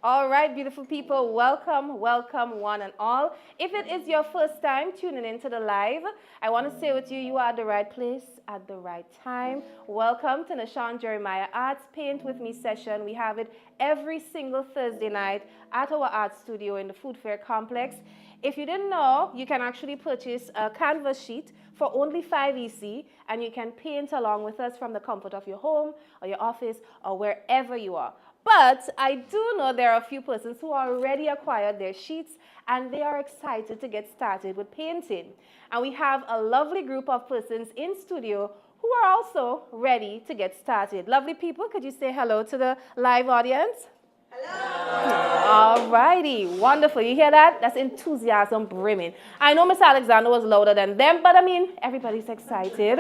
All right, beautiful people, welcome, welcome one and all. If it is your first time tuning into the live, I want to say with you, you are at the right place at the right time. Welcome to Nashawn Jeremiah Arts Paint With Me session. We have it every single Thursday night at our art studio in the Food Fair Complex. If you didn't know, you can actually purchase a canvas sheet for only 5 EC, and you can paint along with us from the comfort of your home or your office or wherever you are. But I do know there are a few persons who already acquired their sheets and they are excited to get started with painting. And we have a lovely group of persons in studio who are also ready to get started. Lovely people, could you say hello to the live audience? Hello. All righty, wonderful. You hear that? That's enthusiasm brimming. I know Miss Alexander was louder than them, but I mean, everybody's excited.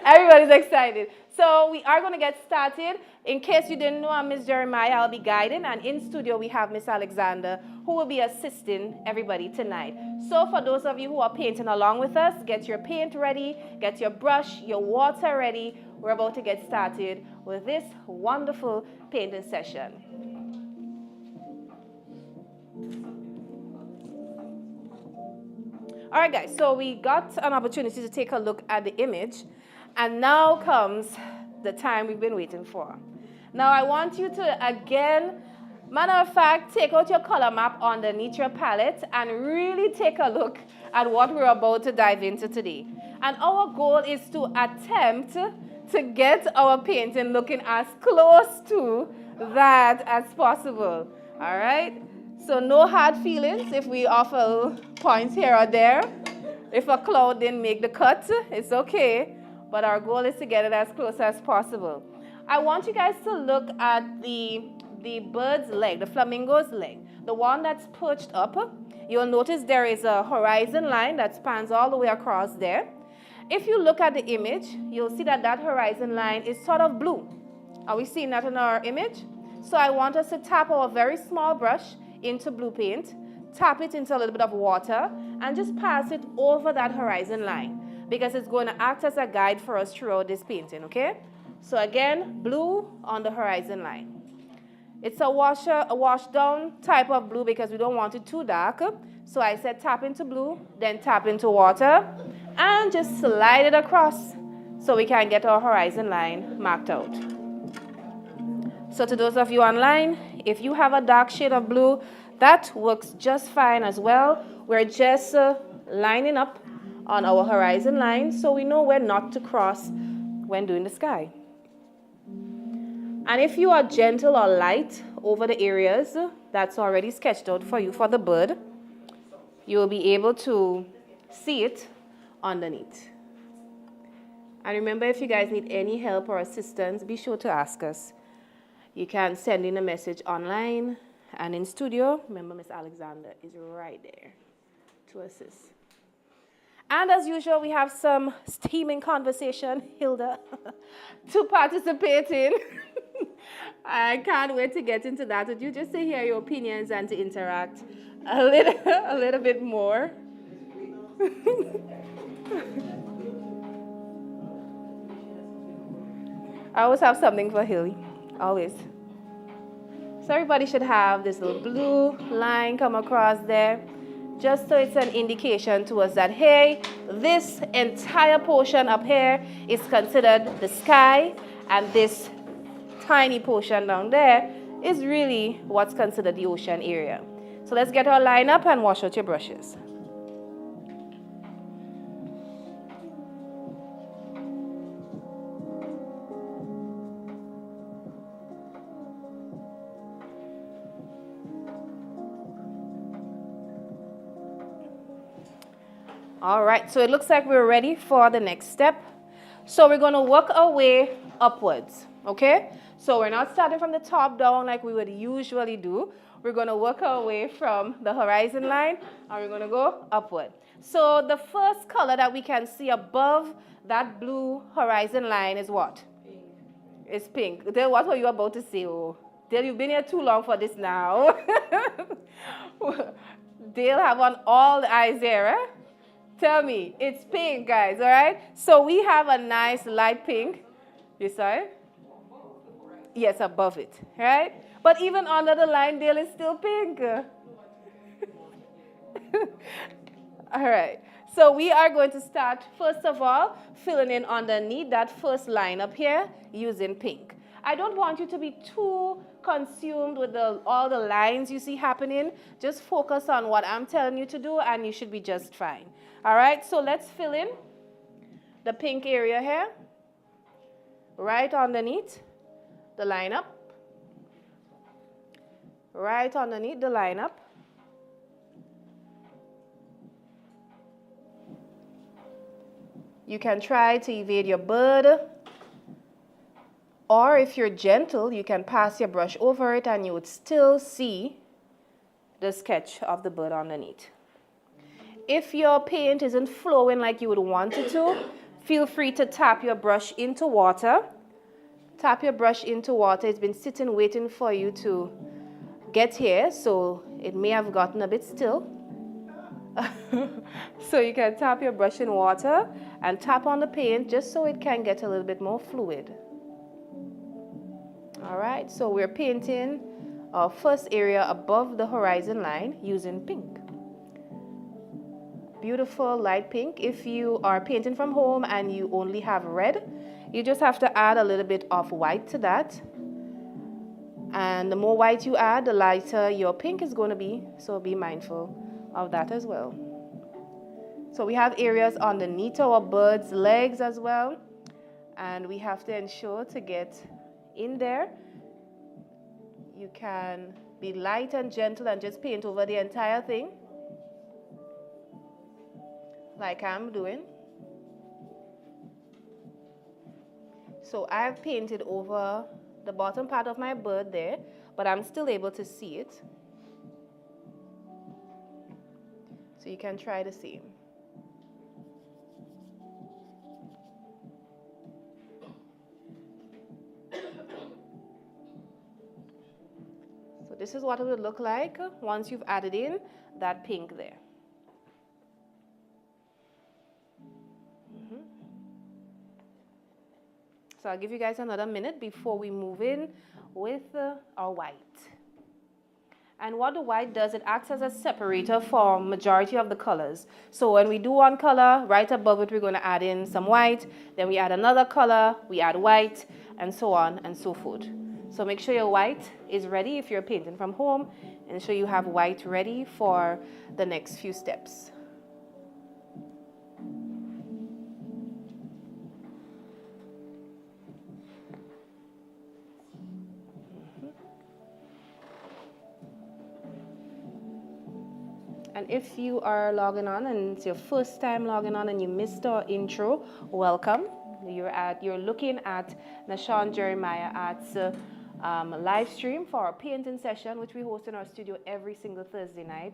Everybody's excited. So we are going to get started. In case you didn't know, I'm Miss Jeremiah. I'll be guiding, and in studio we have Miss Alexander, who will be assisting everybody tonight. So for those of you who are painting along with us, get your paint ready, get your brush, your water ready. We're about to get started with this wonderful painting session. All right, guys, so we got an opportunity to take a look at the image, and now comes the time we've been waiting for. Now, I want you to, again, matter of fact, take out your color map underneath your palette and really take a look at what we're about to dive into today. And our goal is to attempt to get our painting looking as close to that as possible. All right? So no hard feelings if we offer points here or there. If a cloud didn't make the cut, it's okay. But our goal is to get it as close as possible. I want you guys to look at the bird's leg, the flamingo's leg, the one that's perched up. You'll notice there is a horizon line that spans all the way across there. If you look at the image, you'll see that that horizon line is sort of blue. Are we seeing that in our image? So I want us to tap our very small brush into blue paint, tap it into a little bit of water, and just pass it over that horizon line because it's going to act as a guide for us throughout this painting, okay? So again, blue on the horizon line. It's a wash down type of blue because we don't want it too dark. So I said tap into blue, then tap into water, and just slide it across so we can get our horizon line marked out. So to those of you online, if you have a dark shade of blue, that works just fine as well. We're just lining up on our horizon line so we know where not to cross when doing the sky. And if you are gentle or light over the areas that's already sketched out for you for the bird, you will be able to see it underneath. And remember, if you guys need any help or assistance, be sure to ask us. You can send in a message online and in studio. Remember, Miss Alexander is right there to assist. And as usual, we have some steaming conversation, Hilda, to participate in. I can't wait to get into that with you, just to hear your opinions and to interact a little bit more. I always have something for Hilly, always. So everybody should have this little blue line come across there, just so it's an indication to us that, hey, this entire portion up here is considered the sky, and this tiny portion down there is really what's considered the ocean area. So let's get our line up and wash out your brushes. All right, so it looks like we're ready for the next step. So we're going to work our way upwards, okay? So we're not starting from the top down like we would usually do. We're going to work our way from the horizon line, and we're going to go upward. So the first color that we can see above that blue horizon line is what? Pink. It's pink. Then what were you about to say? Oh, Dale, you've been here too long for this now. Dale have on all the eyes there, eh? Tell me, it's pink, guys, all right? So we have a nice light pink. You saw it? Yes, above it, right? But even under the line, Dale is still pink. All right. So we are going to start, first of all, filling in underneath that first line up here using pink. I don't want you to be too consumed with all the lines you see happening. Just focus on what I'm telling you to do and you should be just fine. All right, so let's fill in the pink area here, right underneath the lineup, right underneath the lineup. You can try to evade your bird, or if you're gentle, you can pass your brush over it and you would still see the sketch of the bird underneath. If your paint isn't flowing like you would want it to, feel free to tap your brush into water. Tap your brush into water. It's been sitting waiting for you to get here, so it may have gotten a bit still. So you can tap your brush in water and tap on the paint just so it can get a little bit more fluid. All right, so we're painting our first area above the horizon line using pink. Beautiful light pink. If you are painting from home and you only have red, you just have to add a little bit of white to that. And the more white you add, the lighter your pink is going to be, so be mindful of that as well. So we have areas underneath our bird's legs as well, and we have to ensure to get in there. You can be light and gentle and just paint over the entire thing, like I'm doing. So I've painted over the bottom part of my bird there, but I'm still able to see it. So you can try the same. So this is what it would look like once you've added in that pink there. So I'll give you guys another minute before we move in with our white. And what the white does, it acts as a separator for majority of the colors. So when we do one color, right above it, we're going to add in some white. Then we add another color, we add white, and so on and so forth. So make sure your white is ready if you're painting from home. Ensure you have white ready for the next few steps. And if you are logging on and it's your first time logging on and you missed our intro, welcome. You're looking at Nashawn Jeremiah Arts live stream for our painting session, which we host in our studio every single Thursday night.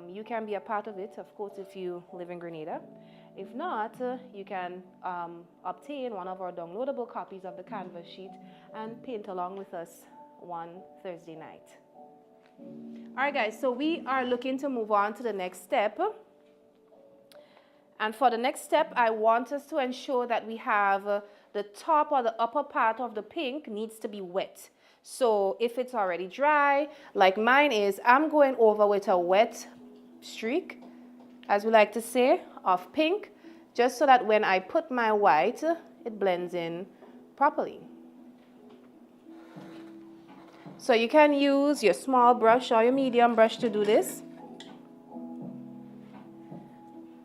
You can be a part of it, of course, if you live in Grenada. If not, you can obtain one of our downloadable copies of the canvas sheet and paint along with us one Thursday night. All right, guys, so we are looking to move on to the next step. And for the next step, I want us to ensure that we have the top or the upper part of the pink needs to be wet. So if it's already dry, like mine is, I'm going over with a wet streak, as we like to say, of pink, just so that when I put my white, it blends in properly. So you can use your small brush or your medium brush to do this.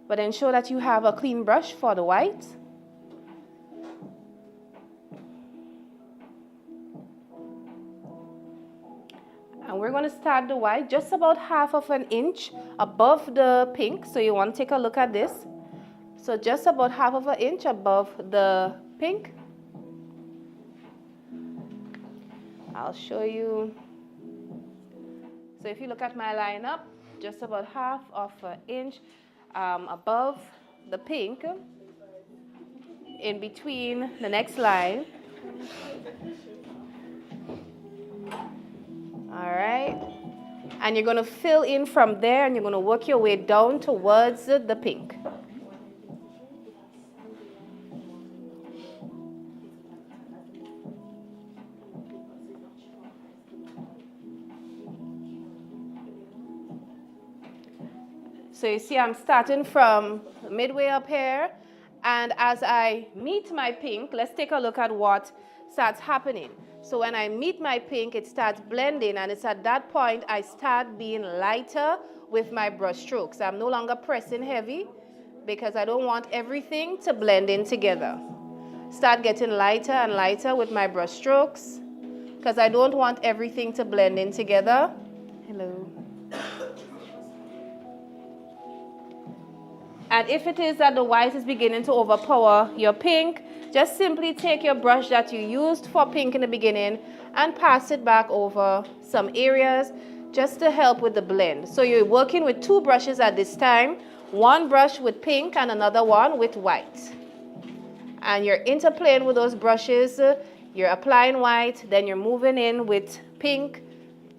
But ensure that you have a clean brush for the white. And we're going to start the white just about half of an inch above the pink. So you want to take a look at this. So just about half of an inch above the pink. I'll show you. So if you look at my lineup, just about half of an inch above the pink, in between the next line. All right. And you're going to fill in from there and you're going to work your way down towards the pink. So you see I'm starting from midway up here, and as I meet my pink, let's take a look at what starts happening. So when I meet my pink, it starts blending, and it's at that point I start being lighter with my brush strokes. I'm no longer pressing heavy because I don't want everything to blend in together. Start getting lighter and lighter with my brush strokes because I don't want everything to blend in together. Hello. And if it is that the white is beginning to overpower your pink, just simply take your brush that you used for pink in the beginning and pass it back over some areas just to help with the blend. So you're working with two brushes at this time, one brush with pink and another one with white. And you're interplaying with those brushes, you're applying white, then you're moving in with pink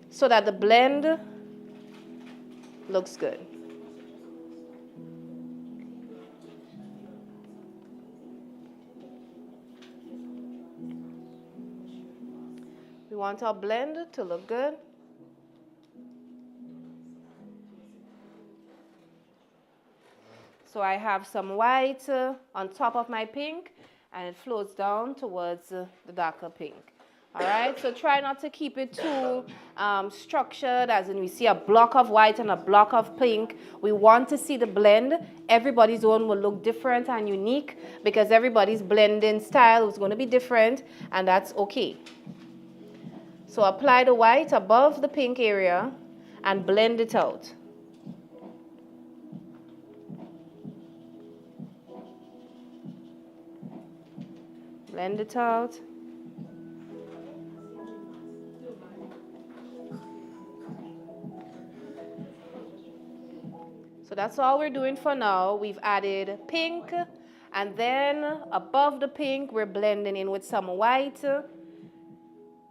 so that the blend looks good. We want our blend to look good. So I have some white on top of my pink, and it flows down towards the darker pink. All right, so try not to keep it too structured, as in we see a block of white and a block of pink. We want to see the blend. Everybody's own will look different and unique because everybody's blending style is going to be different, and that's okay. So apply the white above the pink area and blend it out. Blend it out. So that's all we're doing for now. We've added pink, and then above the pink, we're blending in with some white.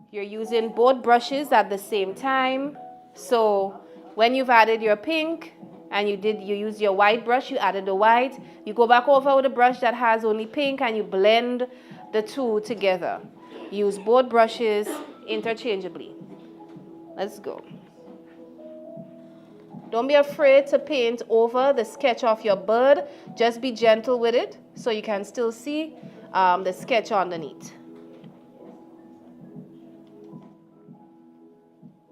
You're using both brushes at the same time. So when you've added your pink and you use your white brush, you added the white, you go back over with a brush that has only pink and you blend the two together. Use both brushes interchangeably. Let's go. Don't be afraid to paint over the sketch of your bird. Just be gentle with it so you can still see the sketch underneath.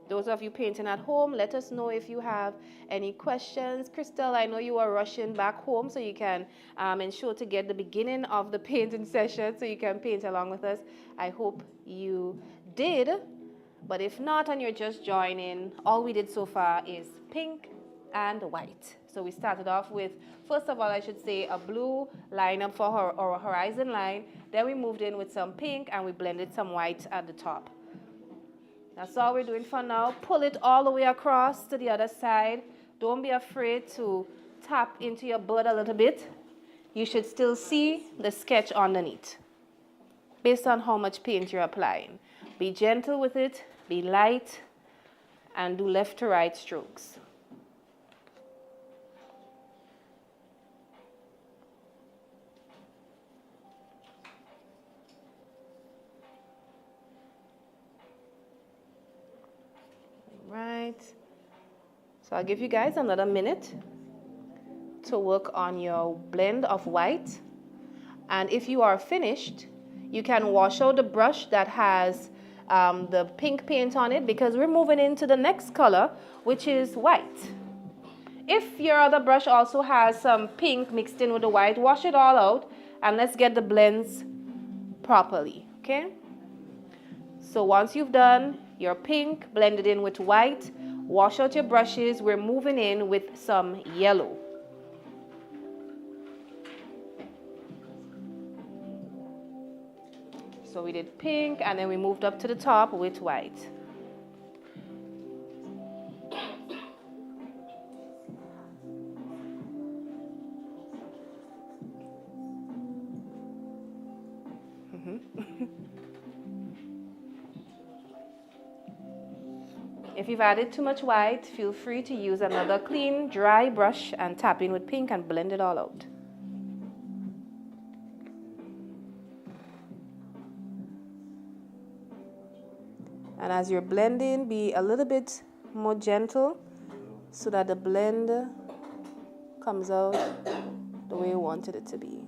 Those of you painting at home, let us know if you have any questions. Crystal, I know you are rushing back home, so you can ensure to get the beginning of the painting session so you can paint along with us. I hope you did, but if not and you're just joining, all we did so far is pink and white. So we started off with, first of all, I should say, a blue line up for our horizon line. Then we moved in with some pink and we blended some white at the top. That's all we're doing for now. Pull it all the way across to the other side. Don't be afraid to tap into your bird a little bit. You should still see the sketch underneath based on how much paint you're applying. Be gentle with it, be light, and do left to right strokes. Right. So I'll give you guys another minute to work on your blend of white. And if you are finished, you can wash out the brush that has the pink paint on it because we're moving into the next color, which is white. If your other brush also has some pink mixed in with the white, wash it all out and let's get the blends properly, okay? So once you've done your pink blended in with white, wash out your brushes. We're moving in with some yellow. So we did pink and then we moved up to the top with white. If you've added too much white, feel free to use another clean, dry brush and tap in with pink and blend it all out. And as you're blending, be a little bit more gentle so that the blend comes out the way you wanted it to be.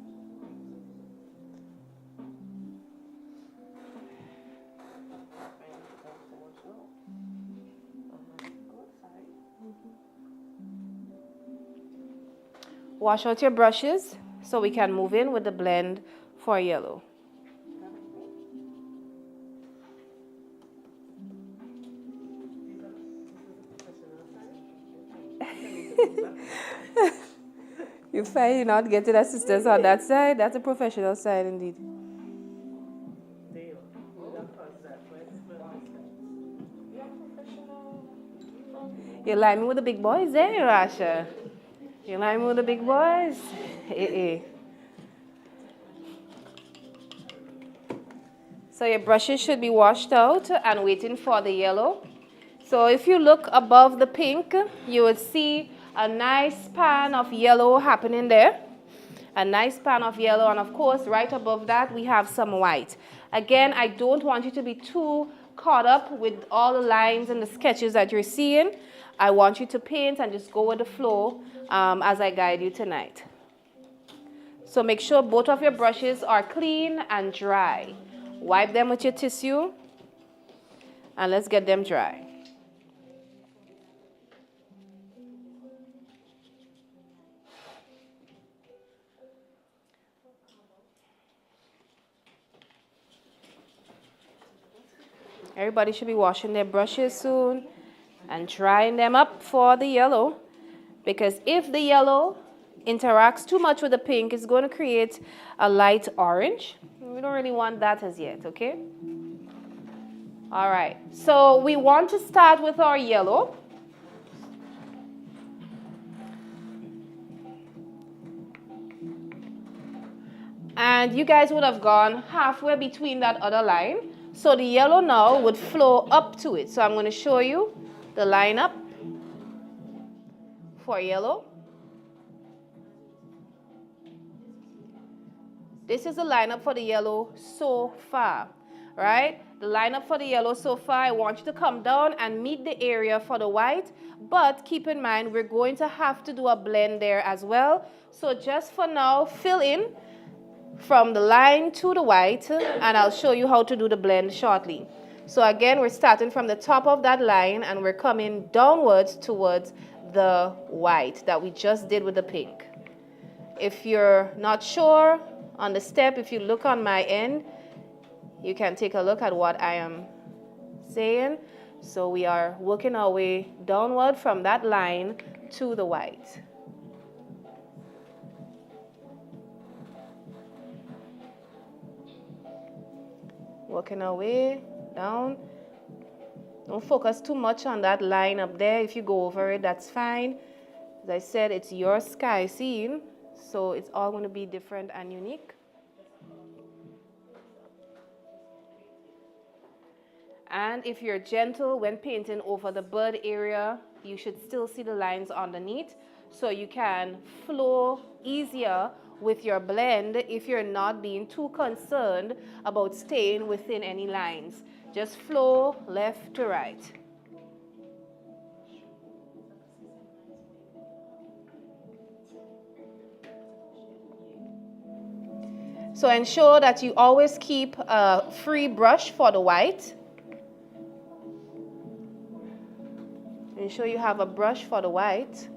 Wash out your brushes so we can move in with the blend for yellow. You find you're not getting assistance on that side? That's a professional side indeed. You're lying with the big boys there, Rasha. You're lying with the big boys. So your brushes should be washed out and waiting for the yellow. So if you look above the pink, you would see a nice pan of yellow happening there. A nice pan of yellow, and of course right above that we have some white. Again, I don't want you to be too caught up with all the lines and the sketches that you're seeing. I want you to paint and just go with the flow as I guide you tonight. So make sure both of your brushes are clean and dry. Wipe them with your tissue and let's get them dry. Everybody should be washing their brushes soon and drying them up for the yellow, because if the yellow interacts too much with the pink, it's going to create a light orange. We don't really want that as yet, okay? All right, so we want to start with our yellow. And you guys would have gone halfway between that other line. So the yellow now would flow up to it. So I'm going to show you the lineup for yellow. This is the lineup for the yellow so far, right? The lineup for the yellow so far, I want you to come down and meet the area for the white. But keep in mind, we're going to have to do a blend there as well. So just for now, fill in from the line to the white, and I'll show you how to do the blend shortly. So again, we're starting from the top of that line and we're coming downwards towards the white that we just did with the pink. If you're not sure on the step, if you look on my end, you can take a look at what I am saying. So we are working our way downward from that line to the white. Working our way down. Don't focus too much on that line up there. If you go over it, that's fine. As I said, it's your sky scene, so it's all going to be different and unique. And if you're gentle when painting over the bud area, you should still see the lines underneath, so you can flow easier with your blend if you're not being too concerned about staying within any lines. Just flow left to right. So ensure that you always keep a free brush for the white. Ensure you have a brush for the white.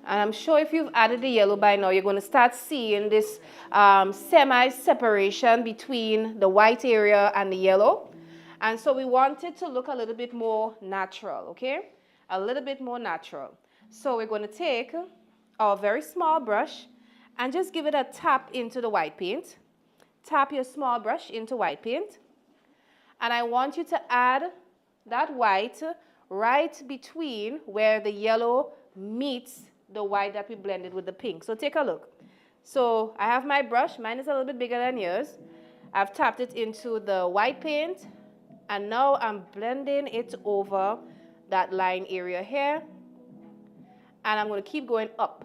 And I'm sure if you've added the yellow by now, you're going to start seeing this semi-separation between the white area and the yellow. And so we want it to look a little bit more natural, okay? A little bit more natural. So we're going to take our very small brush and just give it a tap into the white paint. Tap your small brush into white paint. And I want you to add that white right between where the yellow meets the white that we blended with the pink. So take a look. So I have my brush. Mine is a little bit bigger than yours. I've tapped it into the white paint, and now I'm blending it over that line area here. And I'm going to keep going up.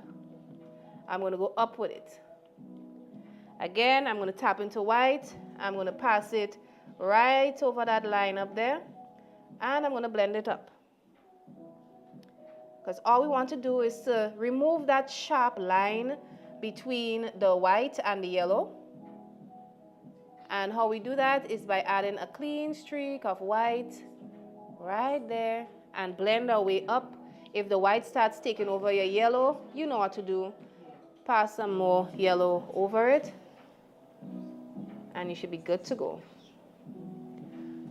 I'm going to go up with it. Again, I'm going to tap into white. I'm going to pass it right over that line up there. And I'm going to blend it up. Because all we want to do is to remove that sharp line between the white and the yellow. And how we do that is by adding a clean streak of white right there and blend our way up. If the white starts taking over your yellow, you know what to do. Pass some more yellow over it and you should be good to go.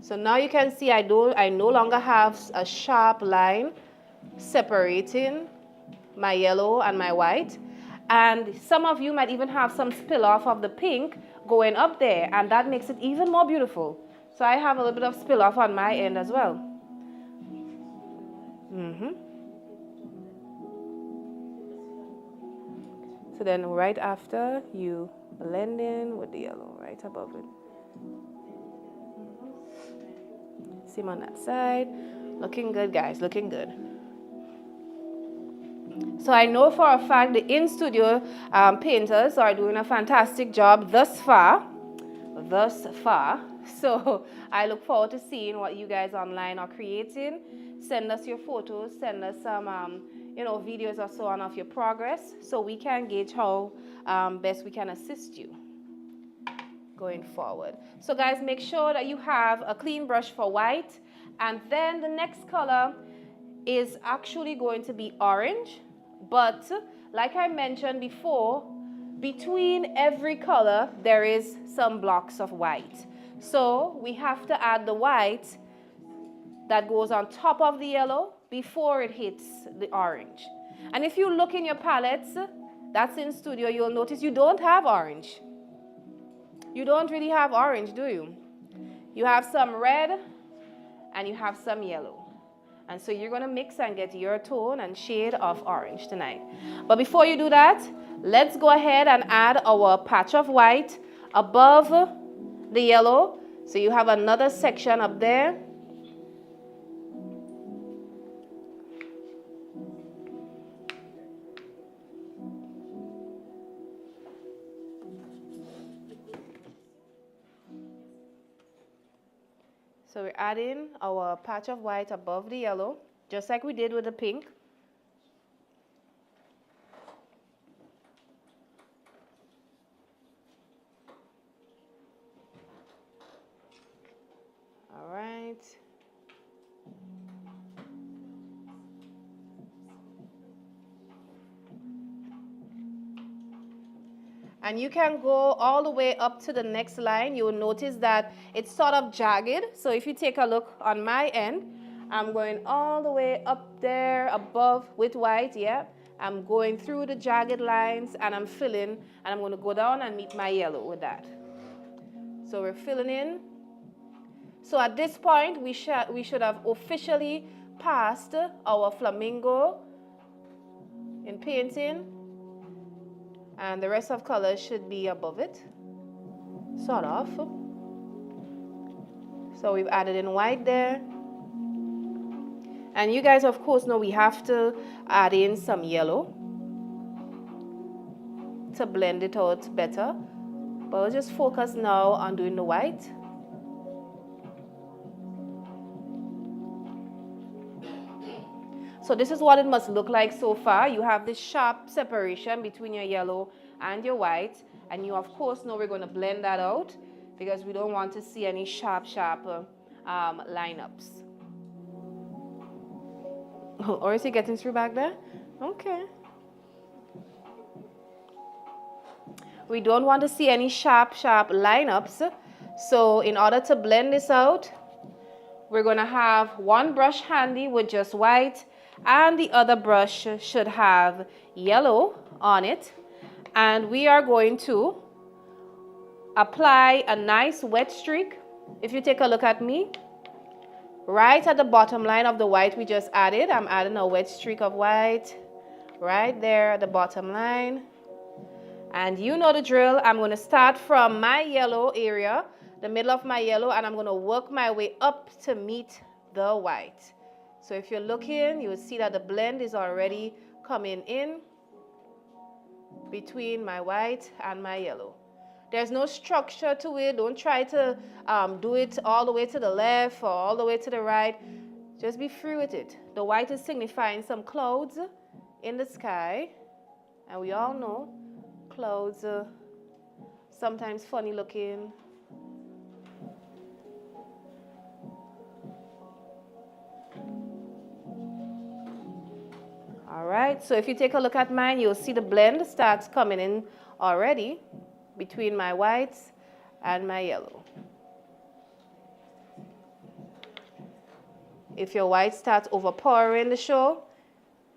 So now you can see I no longer have a sharp line separating my yellow and my white. And some of you might even have some spill off of the pink going up there, and that makes it even more beautiful. So I have a little bit of spill off on my end as well. So then right after, you blend in with the yellow right above it. Same on that side. Looking good, guys, looking good. So I know for a fact the in-studio painters are doing a fantastic job thus far. So I look forward to seeing what you guys online are creating. Send us your photos, send us some videos or so on of your progress so we can gauge how best we can assist you going forward. So guys, make sure that you have a clean brush for white, and then the next color is actually going to be orange. But like I mentioned before, between every color there is some blocks of white. So we have to add the white that goes on top of the yellow before it hits the orange. And if you look in your palettes, that's in studio, you'll notice you don't have orange. You don't really have orange, do you? You have some red and you have some yellow. And so you're going to mix and get your tone and shade of orange tonight. But before you do that, let's go ahead and add our patch of white above the yellow. So you have another section up there. So we're adding our patch of white above the yellow, just like we did with the pink. All right. And you can go all the way up to the next line. You will notice that it's sort of jagged. So if you take a look on my end, I'm going all the way up there above with white, yeah. I'm going through the jagged lines and I'm filling, and I'm going to go down and meet my yellow with that. So we're filling in. So at this point, we should have officially passed our flamingo in painting. And the rest of colors should be above it, sort of. So we've added in white there. And you guys, of course, know we have to add in some yellow to blend it out better. But we'll just focus now on doing the white. So this is what it must look like so far. You have this sharp separation between your yellow and your white. And you, of course, know we're going to blend that out because we don't want to see any sharp lineups. Or is he getting through back there? Okay. We don't want to see any sharp lineups. So in order to blend this out, we're going to have one brush handy with just white, and the other brush should have yellow on it. And we are going to apply a nice wet streak. If you take a look at me, right at the bottom line of the white we just added, I'm adding a wet streak of white right there at the bottom line. And you know the drill. I'm going to start from my yellow area, the middle of my yellow, and I'm going to work my way up to meet the white. So if you're looking, you will see that the blend is already coming in between my white and my yellow. There's no structure to it. Don't try to do it all the way to the left or all the way to the right. Just be free with it. The white is signifying some clouds in the sky. And we all know clouds sometimes funny looking. All right, so if you take a look at mine, you'll see the blend starts coming in already between my whites and my yellow. If your white starts overpowering the show,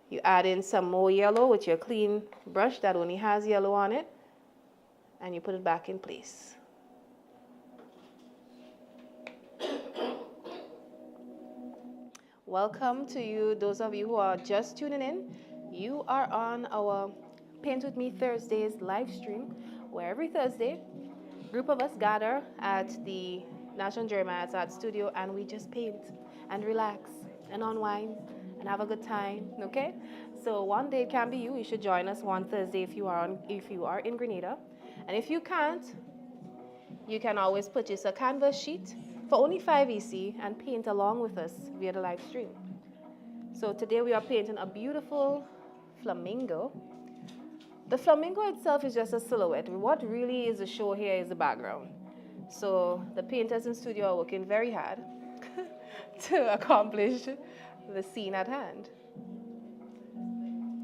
you add in some more yellow with your clean brush that only has yellow on it, and you put it back in place. Welcome to you, those of you who are just tuning in. You are on our Paint With Me Thursdays live stream, where every Thursday, a group of us gather at the National Jeremiah Art Studio and we just paint and relax and unwind and have a good time, okay? So one day it can be you. You should join us one Thursday if you are in Grenada. And if you can't, you can always purchase a canvas sheet for only 5 EC and paint along with us via the live stream. So today we are painting a beautiful flamingo. The flamingo itself is just a silhouette. What really is the show here is the background. So the painters in studio are working very hard to accomplish the scene at hand.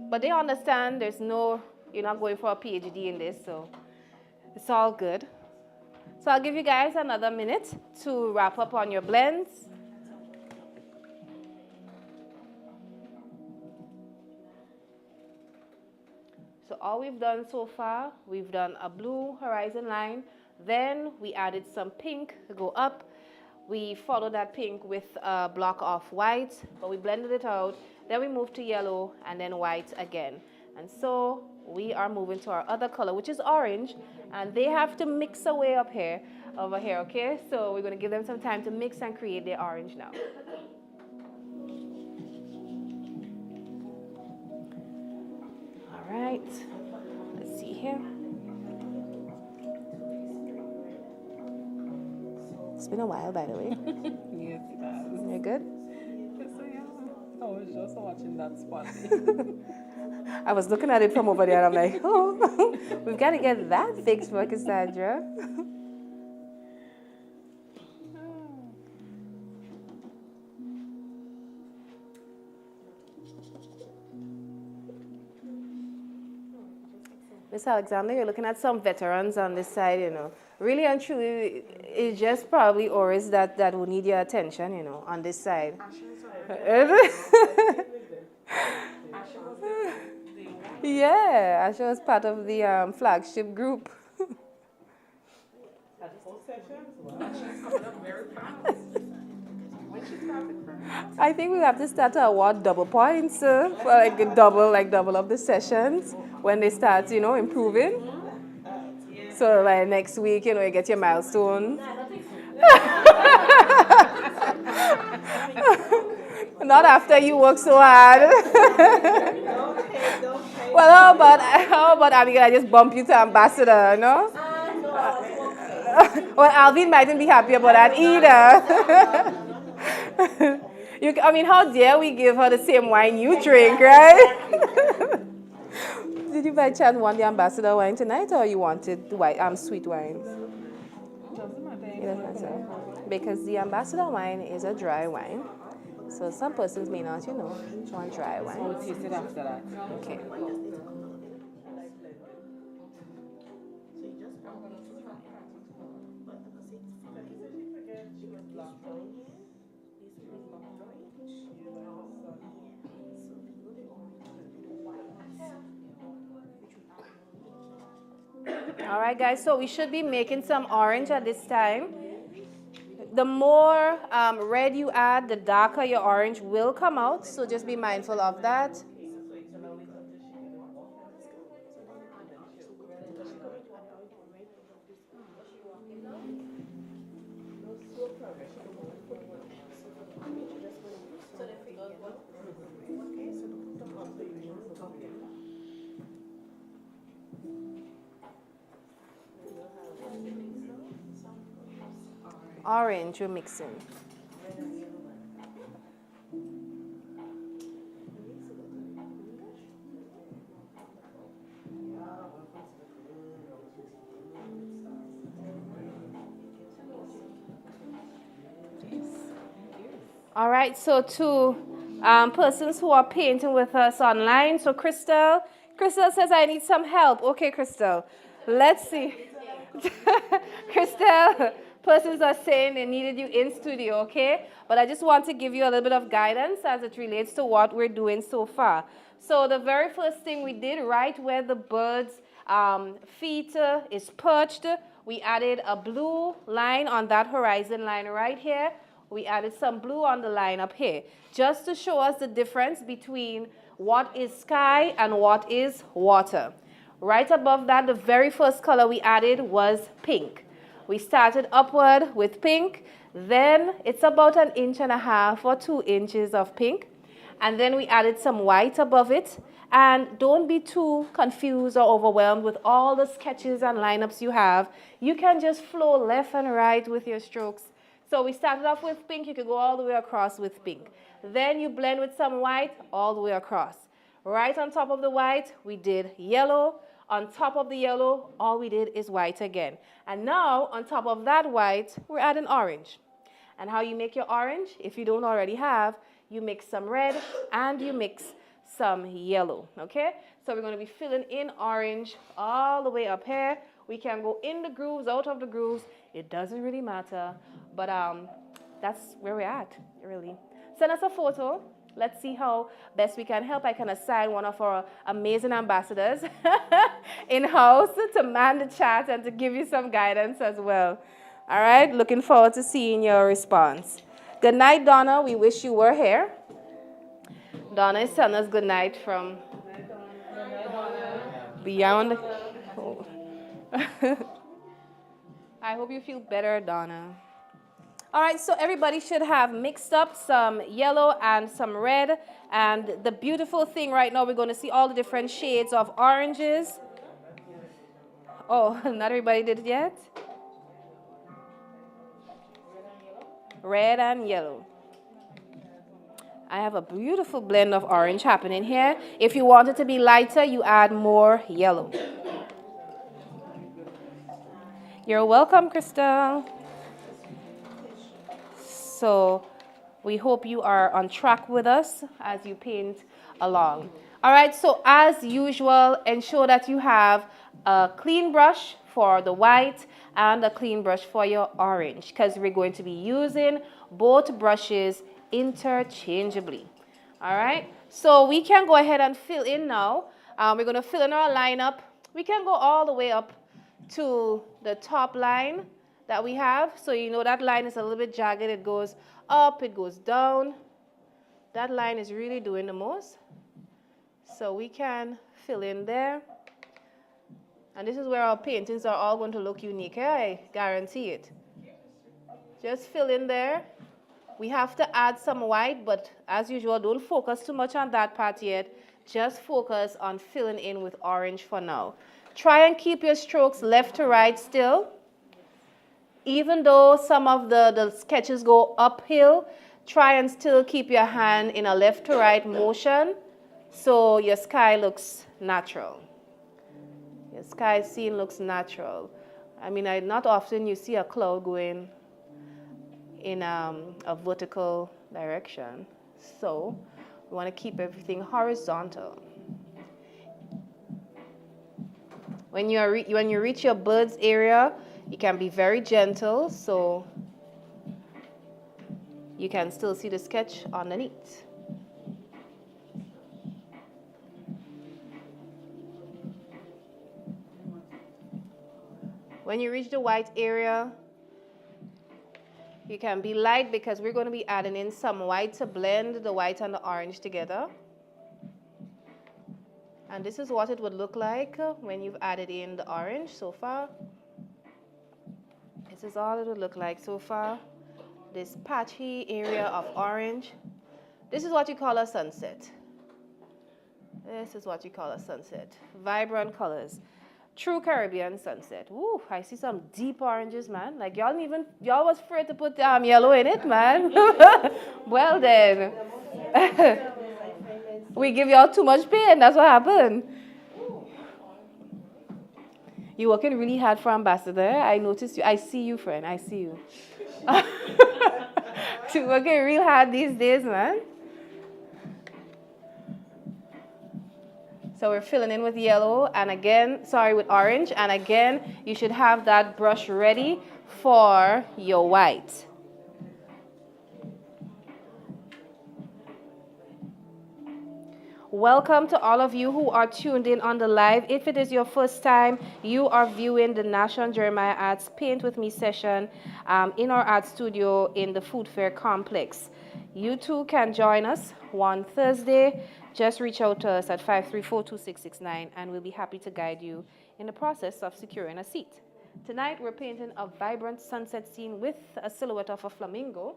But they understand you're not going for a PhD in this, so it's all good. So I'll give you guys another minute to wrap up on your blends. So all we've done so far, we've done a blue horizon line, then we added some pink to go up. We followed that pink with a block of white, but we blended it out. Then we moved to yellow and then white again. And so we are moving to our other color, which is orange, and they have to mix away over here, okay? So we're gonna give them some time to mix and create their orange now. All right, let's see here. It's been a while, by the way. Yes, it has. You're good? Yes, I am. I was just watching that spot. I was looking at it from over there and I'm like, oh, we've got to get that fixed for Cassandra. Miss Alexander, you're looking at some veterans on this side, you know. Really and truly, it's just probably Oris that will need your attention, you know, on this side. Yeah, Asha was part of the flagship group. I think we have to start to award double points for double of the sessions when they start, you know, improving. So like next week, you know, you get your milestone. Not after you work so hard. Well, how about Abigail? I just bump you to ambassador, no? Well, Alvin mightn't be happy about that either. I mean, how dare we give her the same wine you drink, right? Did you by chance want the ambassador wine tonight, or you wanted the white, sweet wine? It doesn't matter. Because the ambassador wine is a dry wine. So some persons may not, you know, want dry wine. We'll taste it after that. Okay. All right, guys, so we should be making some orange at this time. The more red you add, the darker your orange will come out, so just be mindful of that. orange we're mixing. All right, so to persons who are painting with us online, so Crystal says, I need some help. Okay, Crystal, let's see. Crystal, persons are saying they needed you in studio, okay? But I just want to give you a little bit of guidance as it relates to what we're doing so far. So the very first thing we did, right where the bird's feet is perched, we added a blue line on that horizon line right here. We added some blue on the line up here, just to show us the difference between what is sky and what is water. Right above that, the very first color we added was pink. We started upward with pink, then it's about 1.5 inches or 2 inches of pink, and then we added some white above it. And don't be too confused or overwhelmed with all the sketches and lineups you have. You can just flow left and right with your strokes. So we started off with pink, you could go all the way across with pink. Then you blend with some white all the way across. Right on top of the white, we did yellow. On top of the yellow, all we did is white again. And now, on top of that white, we're adding orange. And how you make your orange, if you don't already have, you mix some red and you mix some yellow, okay? So we're going to be filling in orange all the way up here. We can go in the grooves, out of the grooves. It doesn't really matter, but that's where we're at, really. Send us a photo. Let's see how best we can help. I can assign one of our amazing ambassadors in-house to man the chat and to give you some guidance as well. All right, looking forward to seeing your response. Good night, Donna. We wish you were here. Donna is telling us good night from beyond. Oh. I hope you feel better, Donna. All right, so everybody should have mixed up some yellow and some red. And the beautiful thing right now, we're going to see all the different shades of oranges. Oh, not everybody did it yet? Red and yellow. I have a beautiful blend of orange happening here. If you want it to be lighter, you add more yellow. You're welcome, Crystal. So we hope you are on track with us as you paint along. All right, so as usual, ensure that you have a clean brush for the white and a clean brush for your orange, because we're going to be using both brushes interchangeably. All right, so we can go ahead and fill in now. We're going to fill in our lineup. We can go all the way up to the top line that we have. So you know that line is a little bit jagged. It goes up, it goes down. That line is really doing the most. So we can fill in there. And this is where our paintings are all going to look unique. I guarantee it. Just fill in there. We have to add some white, but as usual, don't focus too much on that part yet. Just focus on filling in with orange for now. Try and keep your strokes left to right still. Even though some of the sketches go uphill, try and still keep your hand in a left to right motion so your sky looks natural. Your sky scene looks natural. I mean, not often you see a cloud going in a vertical direction. So we want to keep everything horizontal. When you reach your bird's area, you can be very gentle so you can still see the sketch underneath. When you reach the white area, you can be light because we're going to be adding in some white to blend the white and the orange together. And this is what it would look like when you've added in the orange so far. This is all it would look like so far. This patchy area of orange. This is what you call a sunset. This is what you call a sunset. Vibrant colors. True Caribbean sunset. Ooh, I see some deep oranges, man. Like y'all was afraid to put yellow in it, man. Well then. We give y'all too much pain, that's what happened. You working really hard for ambassador. I noticed you. I see you, friend. I see you. You working real hard these days, man. So we're filling in with yellow and again, with orange. And again, you should have that brush ready for your white. Welcome to all of you who are tuned in on the live. If it is your first time, you are viewing the National Jeremiah Arts Paint With Me session in our art studio in the Food Fair Complex. You too can join us one Thursday. Just reach out to us at 534-2669 and we'll be happy to guide you in the process of securing a seat. Tonight we're painting a vibrant sunset scene with a silhouette of a flamingo.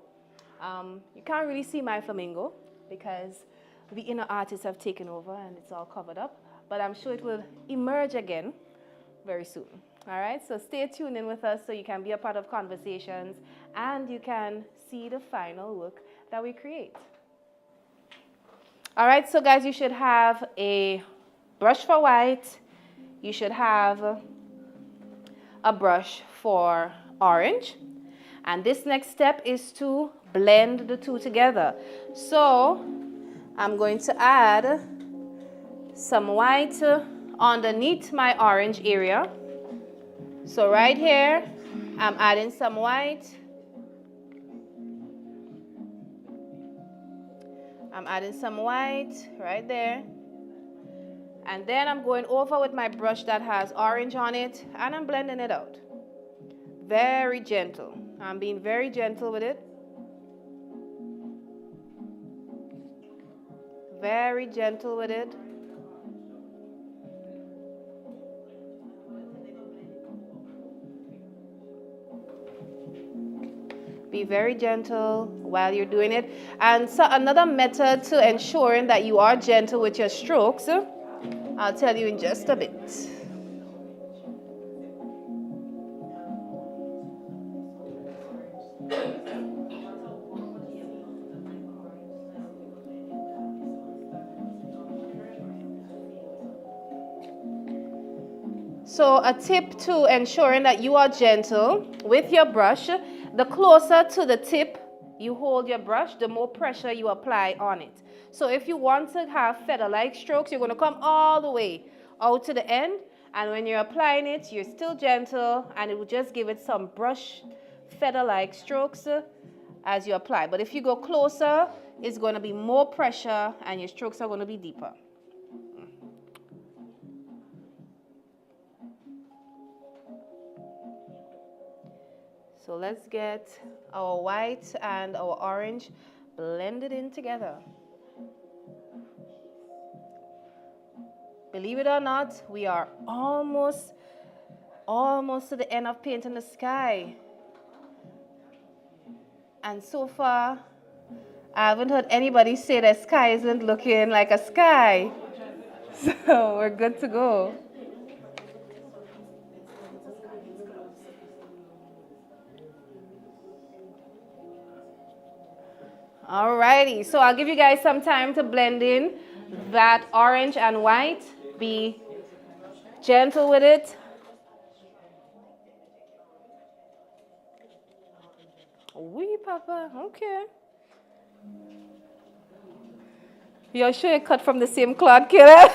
You can't really see my flamingo because the inner artists have taken over and it's all covered up, but I'm sure it will emerge again very soon. All right, so stay tuned in with us so you can be a part of conversations and you can see the final look that we create. All right, so guys, you should have a brush for white. You should have a brush for orange. And this next step is to blend the two together. So I'm going to add some white underneath my orange area. So right here, I'm adding some white. I'm adding some white right there. And then I'm going over with my brush that has orange on it and I'm blending it out. Very gentle. I'm being very gentle with it. Very gentle with it. Be very gentle while you're doing it. And so another method to ensuring that you are gentle with your strokes, I'll tell you in just a bit. So a tip to ensuring that you are gentle with your brush, the closer to the tip you hold your brush, the more pressure you apply on it. So if you want to have feather-like strokes, you're going to come all the way out to the end. And when you're applying it, you're still gentle and it will just give it some brush feather-like strokes as you apply. But if you go closer, it's going to be more pressure and your strokes are going to be deeper. So let's get our white and our orange blended in together. Believe it or not, we are almost to the end of painting the sky. And so far, I haven't heard anybody say the sky isn't looking like a sky. So we're good to go. Alrighty, so I'll give you guys some time to blend in that orange and white. Be gentle with it. Wee, Papa, okay. You're sure you cut from the same cloth, killer?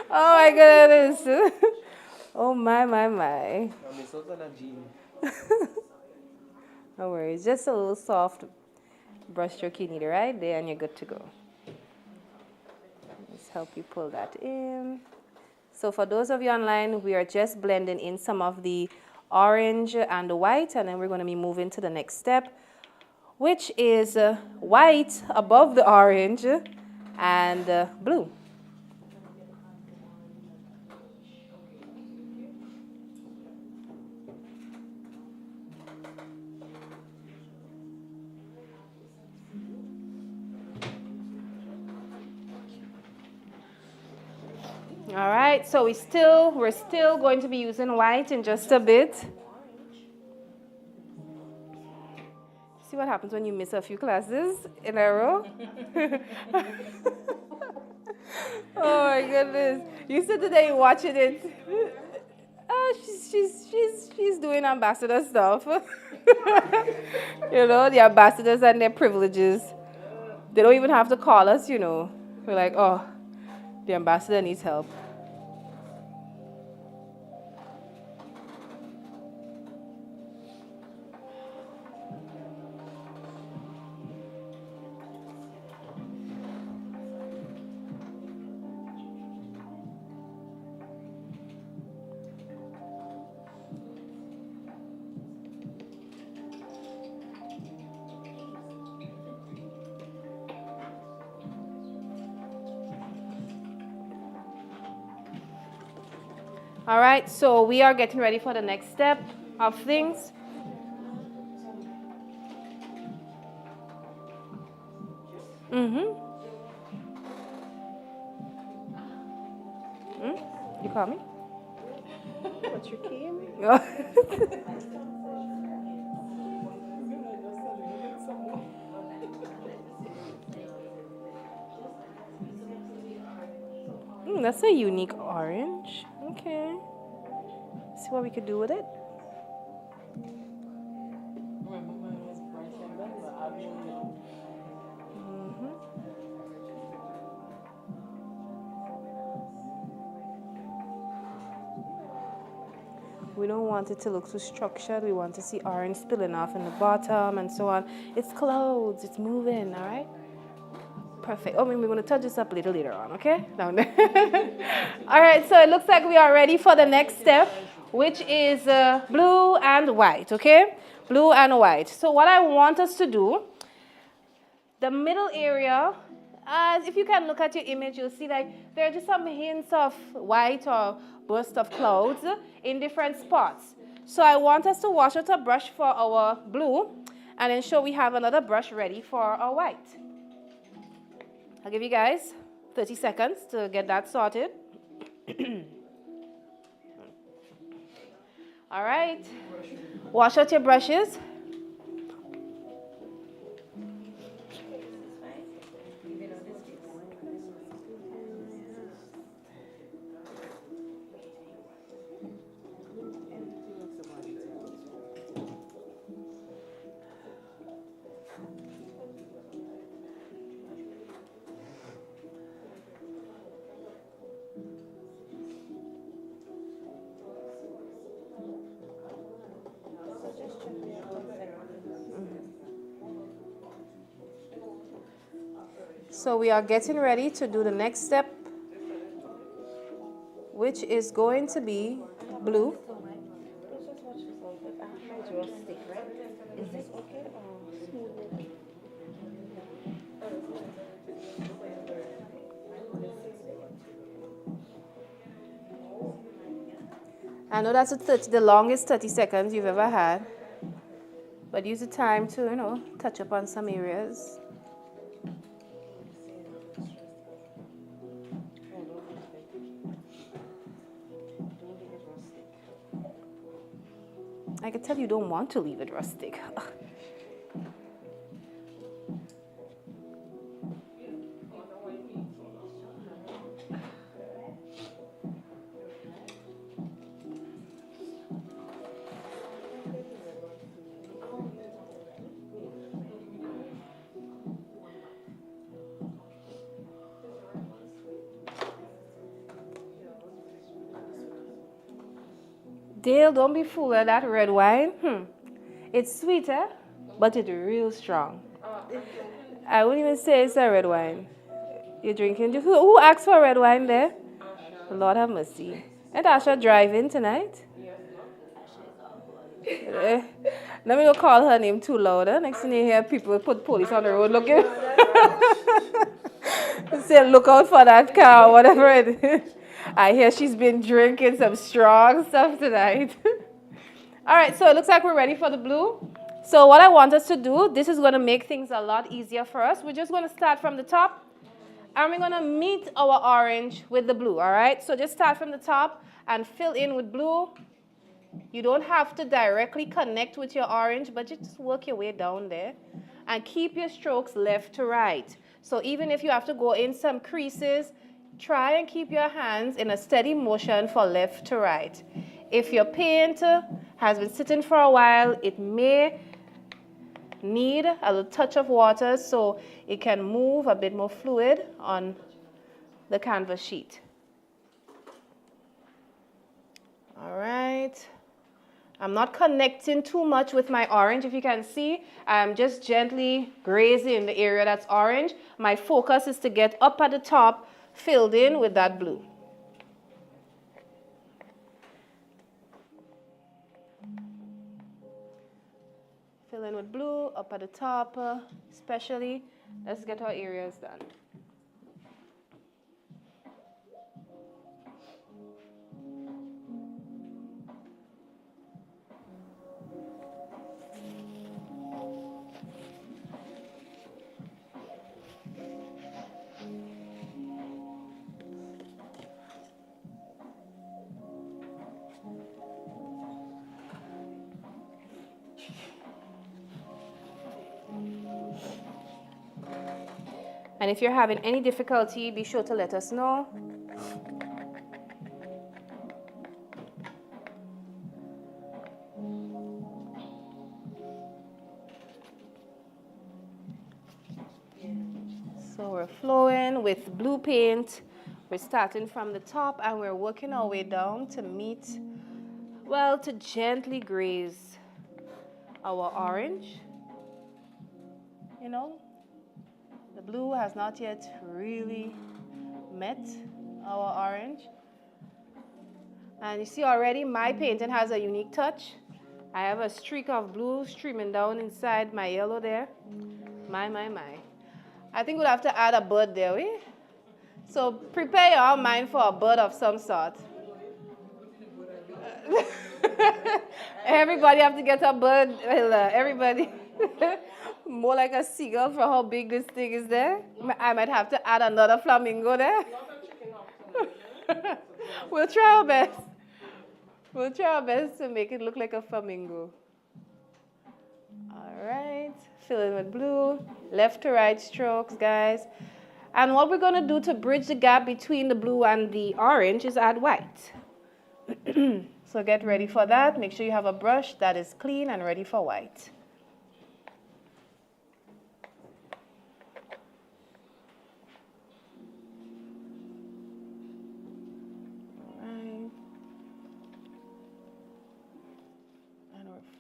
Oh my goodness. Oh my. No worries, just a little soft brush stroke you need right there and you're good to go. Let's help you pull that in. So for those of you online, we are just blending in some of the orange and the white, and then we're going to be moving to the next step, which is white above the orange and blue. All right, so we're still going to be using white in just a bit. See what happens when you miss a few classes in a row? Oh my goodness. You sit today watching it. Oh, she's doing ambassador stuff. You know, the ambassadors and their privileges. They don't even have to call us, you know. We're like, oh, the ambassador needs help. All right, so we are getting ready for the next step of things. You call me? But you came? That's a unique orange. Okay. See what we could do with it. Remember mine was bright like that, but I don't know. We don't want it to look too structured. We want to see orange spilling off in the bottom and so on. It's clothes. It's moving, all right? Perfect. Oh, we're going to touch this up a little later on, okay? Down there. All right, so it looks like we are ready for the next step, which is blue and white, okay? Blue and white. So what I want us to do, the middle area, if you can look at your image, you'll see like there are just some hints of white or burst of clouds in different spots. So I want us to wash out a brush for our blue and ensure we have another brush ready for our white. I'll give you guys 30 seconds to get that sorted. All right. Wash out your brushes. So we are getting ready to do the next step, which is going to be blue. I know that's the longest 30 seconds you've ever had, but use the time to, touch up on some areas. I can tell you don't want to leave it rustic. Dale, don't be fooled at that red wine. It's sweeter, but it's real strong. I wouldn't even say it's a red wine. You're drinking. Who asked for red wine there? Lord have mercy. Ain't Asha driving tonight? Let me go call her name too loud. Next thing you hear, people put police on the road looking. Say, look out for that car, whatever it is. I hear she's been drinking some strong stuff tonight. All right, so it looks like we're ready for the blue. So what I want us to do, this is going to make things a lot easier for us. We're just going to start from the top And we're gonna meet our orange with the blue, all right? So just start from the top and fill in with blue. You don't have to directly connect with your orange, but just work your way down there. And keep your strokes left to right. So even if you have to go in some creases, try and keep your hands in a steady motion for left to right. If your paint has been sitting for a while, it may need a little touch of water so it can move a bit more fluid on the canvas sheet. All right. I'm not connecting too much with my orange. If you can see, I'm just gently grazing the area that's orange. My focus is to get up at the top, filled in with that blue. Fill in with blue, up at the top, especially. Let's get our areas done. And if you're having any difficulty, be sure to let us know. So we're flowing with blue paint. We're starting from the top and we're working our way down to meet, well, to gently graze our orange. You know, the blue has not yet really met our orange. And you see already my painting has a unique touch. I have a streak of blue streaming down inside my yellow there. My. I think we'll have to add a bird there, we? So prepare your mind for a bird of some sort. Everybody have to get a bird. Well, everybody. More like a seagull for how big this thing is there. I might have to add another flamingo there. We'll try our best. We'll try our best to make it look like a flamingo. All right. Fill in with blue. Left to right strokes, guys. And what we're going to do to bridge the gap between the blue and the orange is add white. So get ready for that. Make sure you have a brush that is clean and ready for white.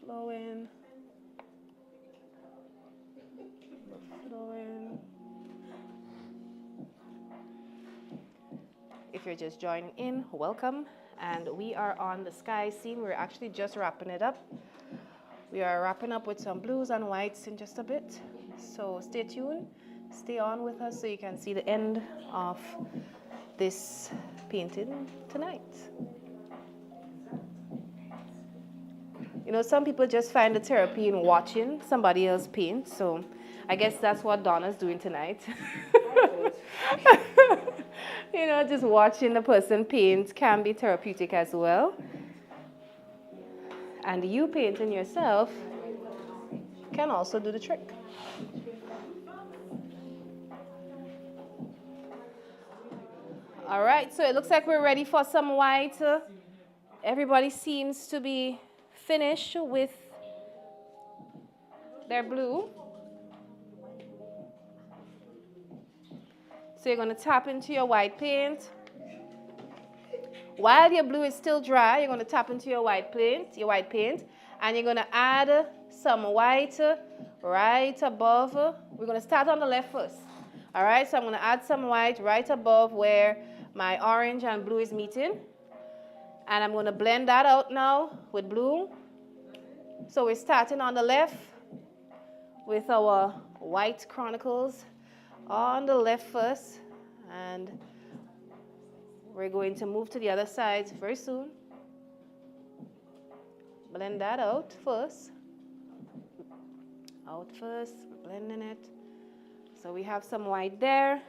Flowing. We're flowing. If you're just joining in, welcome. And we are on the sky scene. We're actually just wrapping it up. We are wrapping up with some blues and whites in just a bit. So stay tuned. Stay on with us so you can see the end of this painting tonight. You know, some people just find the therapy in watching somebody else paint, so I guess that's what Donna's doing tonight. You know, just watching the person paint can be therapeutic as well. And you painting yourself can also do the trick. All right, so it looks like we're ready for some white. Everybody seems to be finished with their blue. So you're going to tap into your white paint. While your blue is still dry, you're going to tap into your white paint, and you're going to add some white right above. We're going to start on the left first. All right, so I'm going to add some white right above where my orange and blue is meeting. And I'm going to blend that out now with blue. So we're starting on the left with our white chronicles on the left first. And we're going to move to the other side very soon. Blend that out first. Out first, we're blending it. So we have some white there.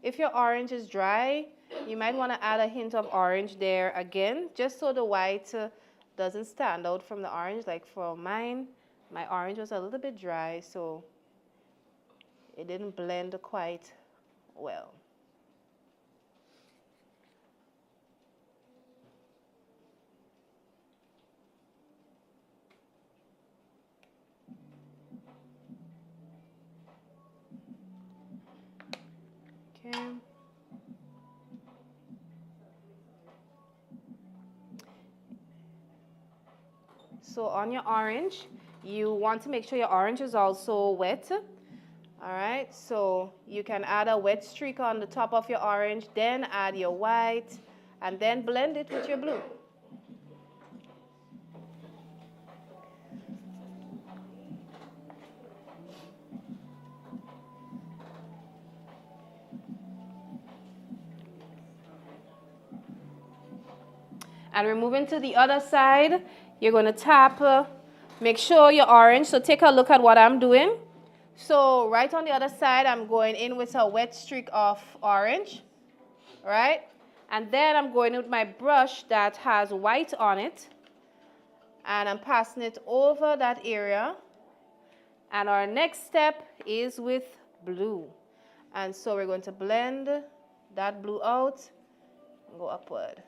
If your orange is dry, you might want to add a hint of orange there again, just so the white doesn't stand out from the orange. Like for mine, my orange was a little bit dry, so it didn't blend quite well. Okay. So on your orange, you want to make sure your orange is also wet. All right, so you can add a wet streak on the top of your orange, then add your white, and then blend it with your blue. And we're moving to the other side. You're going to tap, make sure your orange, so take a look at what I'm doing. So right on the other side, I'm going in with a wet streak of orange, right? And then I'm going with my brush that has white on it, and I'm passing it over that area. And our next step is with blue. And so we're going to blend that blue out and go upward.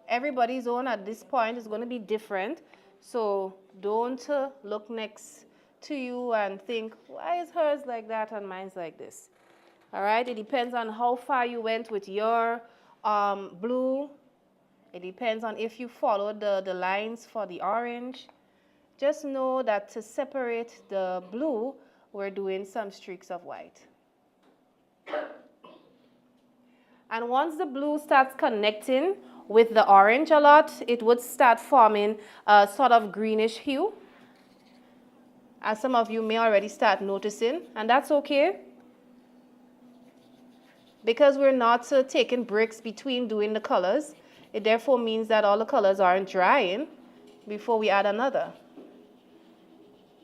Everybody's own at this point is going to be different, so don't look next to you and think, why is hers like that and mine's like this? All right, it depends on how far you went with your blue. It depends on if you followed the lines for the orange. Just know that to separate the blue, we're doing some streaks of white. And once the blue starts connecting with the orange a lot, it would start forming a sort of greenish hue, as some of you may already start noticing, and that's okay. Because we're not taking breaks between doing the colors, it therefore means that all the colors aren't drying before we add another.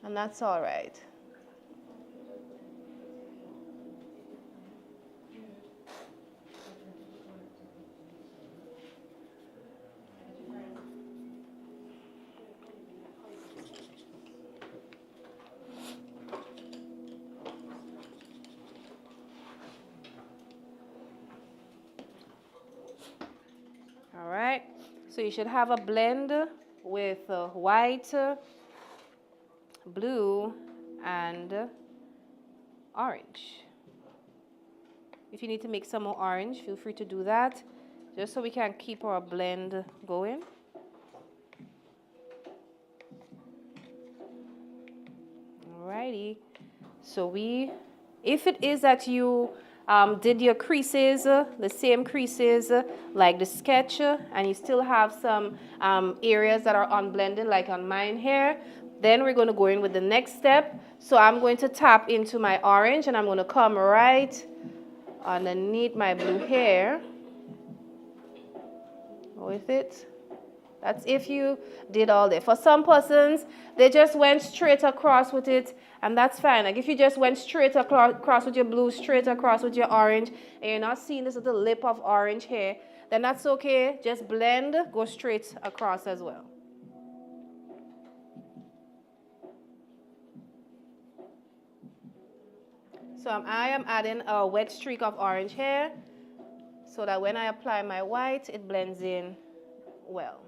And that's all right. All right, so you should have a blend with white, blue, and orange. If you need to make some more orange, feel free to do that, just so we can keep our blend going. Alrighty, so if it is that you did your creases, the same creases like the sketch, and you still have some areas that are unblended, like on mine here, then we're going to go in with the next step. So I'm going to tap into my orange, and I'm going to come right underneath my blue hair with it. That's if you did all that. For some persons, they just went straight across with it, and that's fine. Like if you just went straight across with your blue, straight across with your orange, and you're not seeing this little lip of orange here, then that's okay. Just blend, go straight across as well. So I am adding a wet streak of orange here, so that when I apply my white, it blends in well.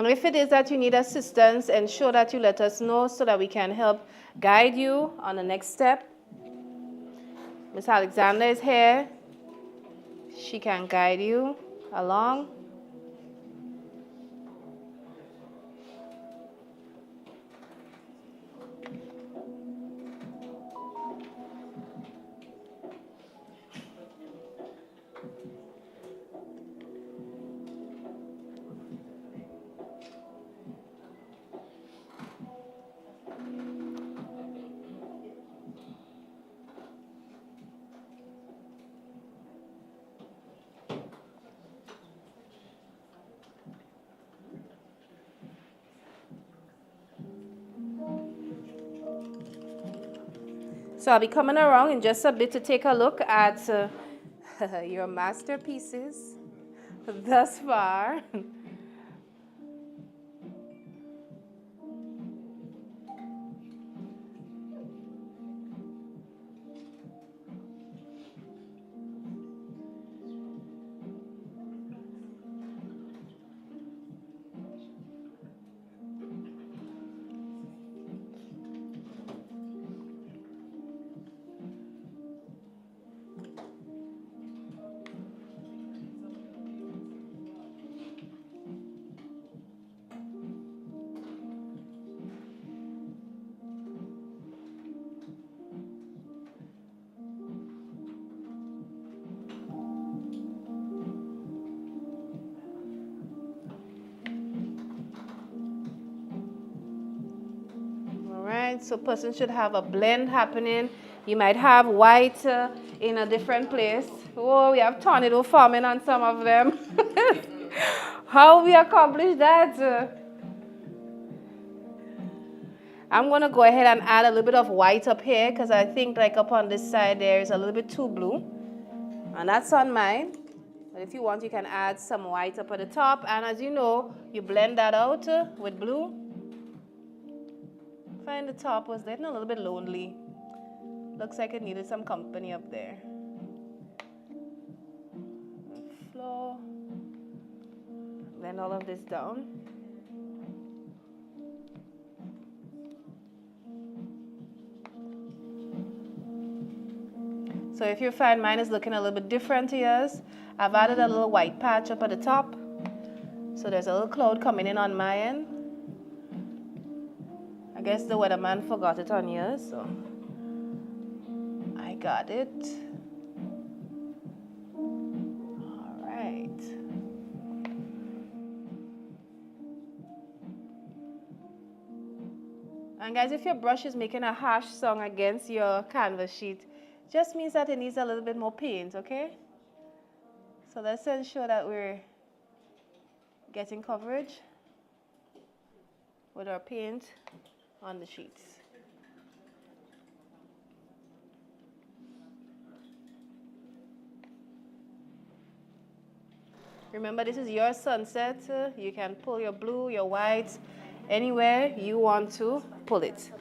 And if it is that you need assistance, ensure that you let us know so that we can help guide you on the next step. Miss Alexander is here. She can guide you along. So I'll be coming around in just a bit to take a look at your masterpieces thus far. So person should have a blend happening. You might have white in a different place. Oh, we have tornado forming on some of them. How we accomplish that? I'm going to go ahead and add a little bit of white up here because I think like up on this side there is a little bit too blue. And that's on mine. But if you want, you can add some white up at the top. And as you know, you blend that out with blue. Find the top was getting a little bit lonely. Looks like it needed some company up there. Floor. Blend all of this down. So if you find mine is looking a little bit different to yours, I've added a little white patch up at the top. So there's a little cloud coming in on my end. I guess the weatherman forgot it on yours, so I got it. All right. And guys, if your brush is making a harsh song against your canvas sheet, just means that it needs a little bit more paint, okay? So let's ensure that we're getting coverage with our paint on the sheets. Remember, this is your sunset. You can pull your blue, your white, anywhere you want to pull it.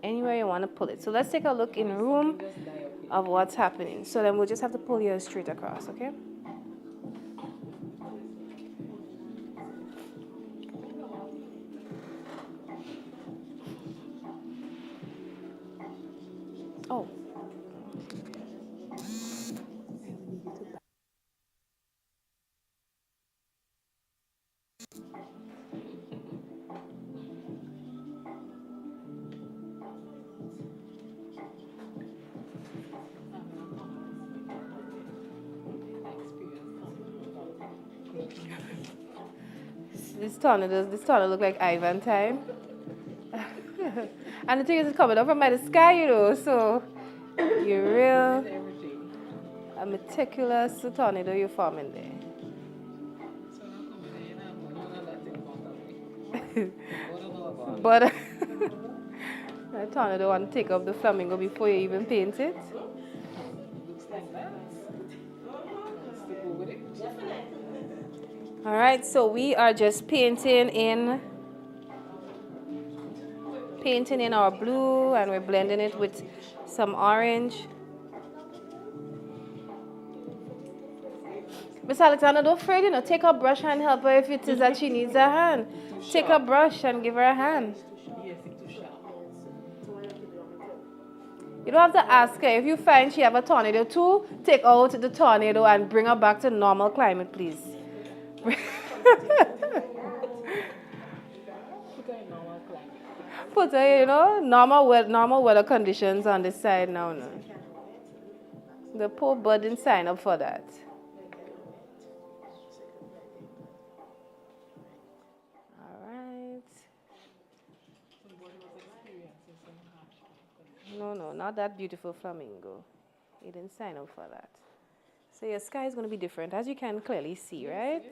Anywhere you want to pull it. So let's take a look in room of what's happening. So then we'll just have to pull yours straight across, okay? Oh. This tornado look like Ivan time. And the thing is, it's coming up from by the sky, you know, so you're real, a meticulous tornado you're forming there. But the tornado want to take up the flamingo before you even paint it. All right, so we are just painting in painting in our blue and we're blending it with some orange. Miss Alexandra, don't afraid, take a brush and help her if it is that she needs a hand. Take a brush and give her a hand. You don't have to ask her. If you find she have a tornado too, take out the tornado and bring her back to normal climate, please. Put her, normal weather conditions on this side now. No. The poor bird didn't sign up for that. No, not that beautiful flamingo. You didn't sign up for that. So your sky is going to be different, as you can clearly see, right?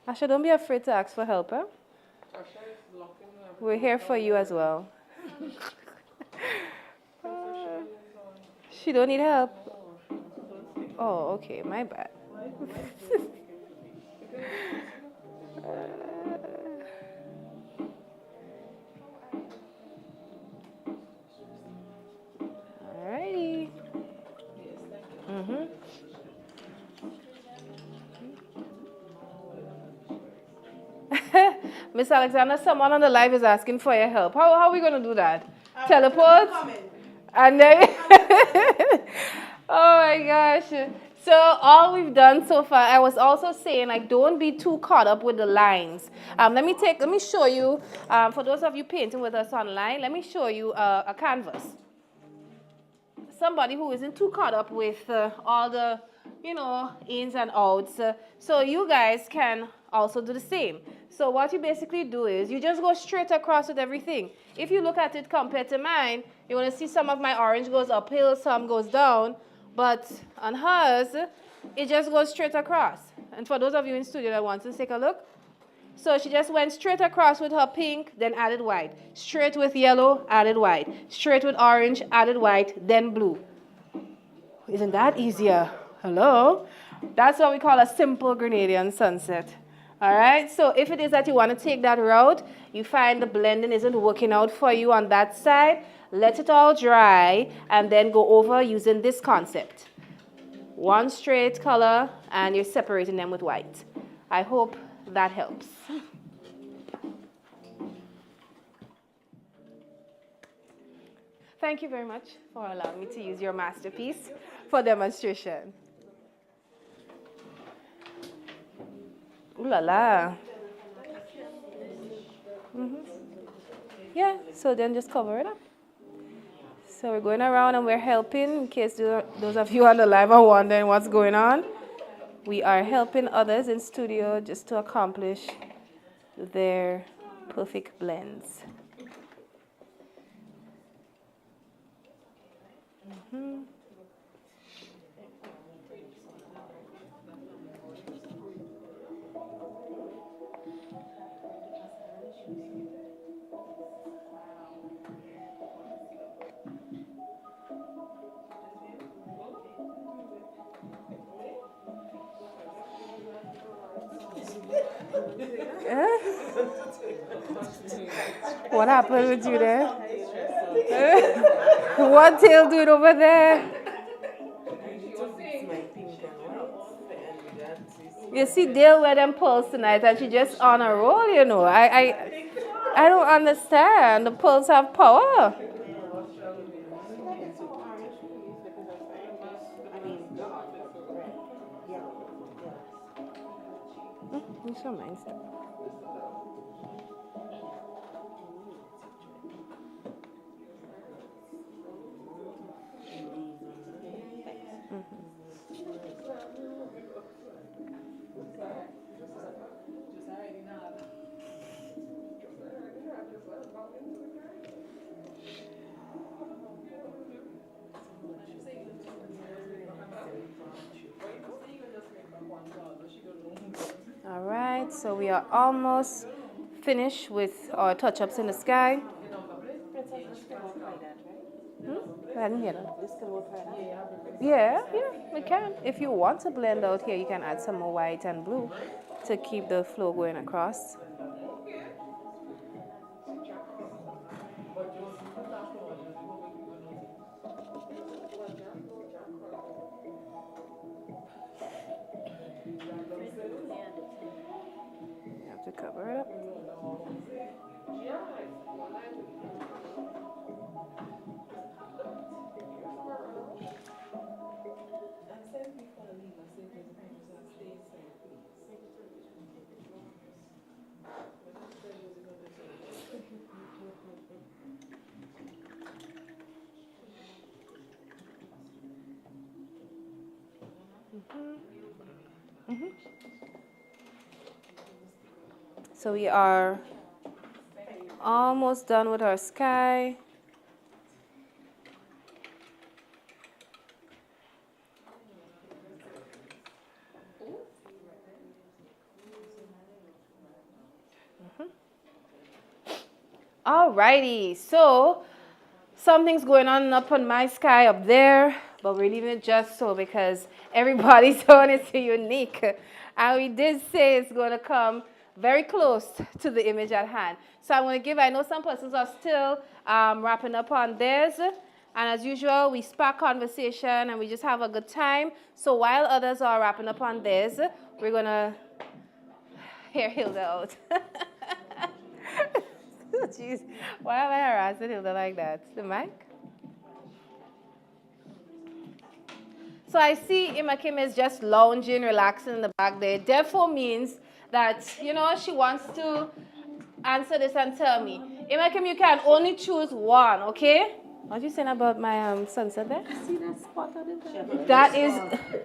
Asha, don't be afraid to ask for help, huh? We're here for you as well. She don't need help. Oh, okay, my bad. Alrighty. Miss Alexandra, someone on the live is asking for your help. How are we going to do that? Teleport? And then... Oh my gosh. So all we've done so far, I was also saying, like, don't be too caught up with the lines. Let me show you, for those of you painting with us online, let me show you a canvas. Somebody who isn't too caught up with all the, ins and outs. So you guys can also do the same. So what you basically do is you just go straight across with everything. If you look at it compared to mine, you're going to see some of my orange goes uphill, some goes down. But on hers, it just goes straight across. And for those of you in studio that want to take a look, so she just went straight across with her pink, then added white. Straight with yellow, added white. Straight with orange, added white, then blue. Isn't that easier? Hello? That's what we call a simple Grenadian sunset. All right? So if it is that you want to take that route, you find the blending isn't working out for you on that side, let it all dry, and then go over using this concept. One straight color, and you're separating them with white. I hope that helps. Thank you very much for allowing me to use your masterpiece for demonstration. Ooh la la. Yeah, so then just cover it up. So we're going around and we're helping, in case those of you on the live are wondering what's going on. We are helping others in studio just to accomplish their perfect blends. What happened with you there? What tail doing over there? You see, Dale wear them pearls tonight, and she just on a roll. I don't understand. The pearls have power. You so nice. All right, so we are almost finished with our touch-ups in the sky. I didn't hear that. Yeah, we can. If you want to blend out here, you can add some more white and blue. to keep the flow going across. You have to cover it up. So we are almost done with our sky. Alrighty, so something's going on up on my sky up there, but we're leaving it just so because everybody's own is unique. And we did say it's going to come very close to the image at hand. So I'm going to I know some persons are still wrapping up on theirs. And as usual, we spark conversation and we just have a good time. So while others are wrapping up on theirs, we're going to hear Hilda out. Jeez, why am I harassing Hilda like that? The mic? So I see Emma Kim is just lounging, relaxing in the back there. Therefore means that, you know, she wants to answer this and tell me. Emma Kim, you can only choose one, okay? What are you saying about my sunset there? See that spot on it? That is,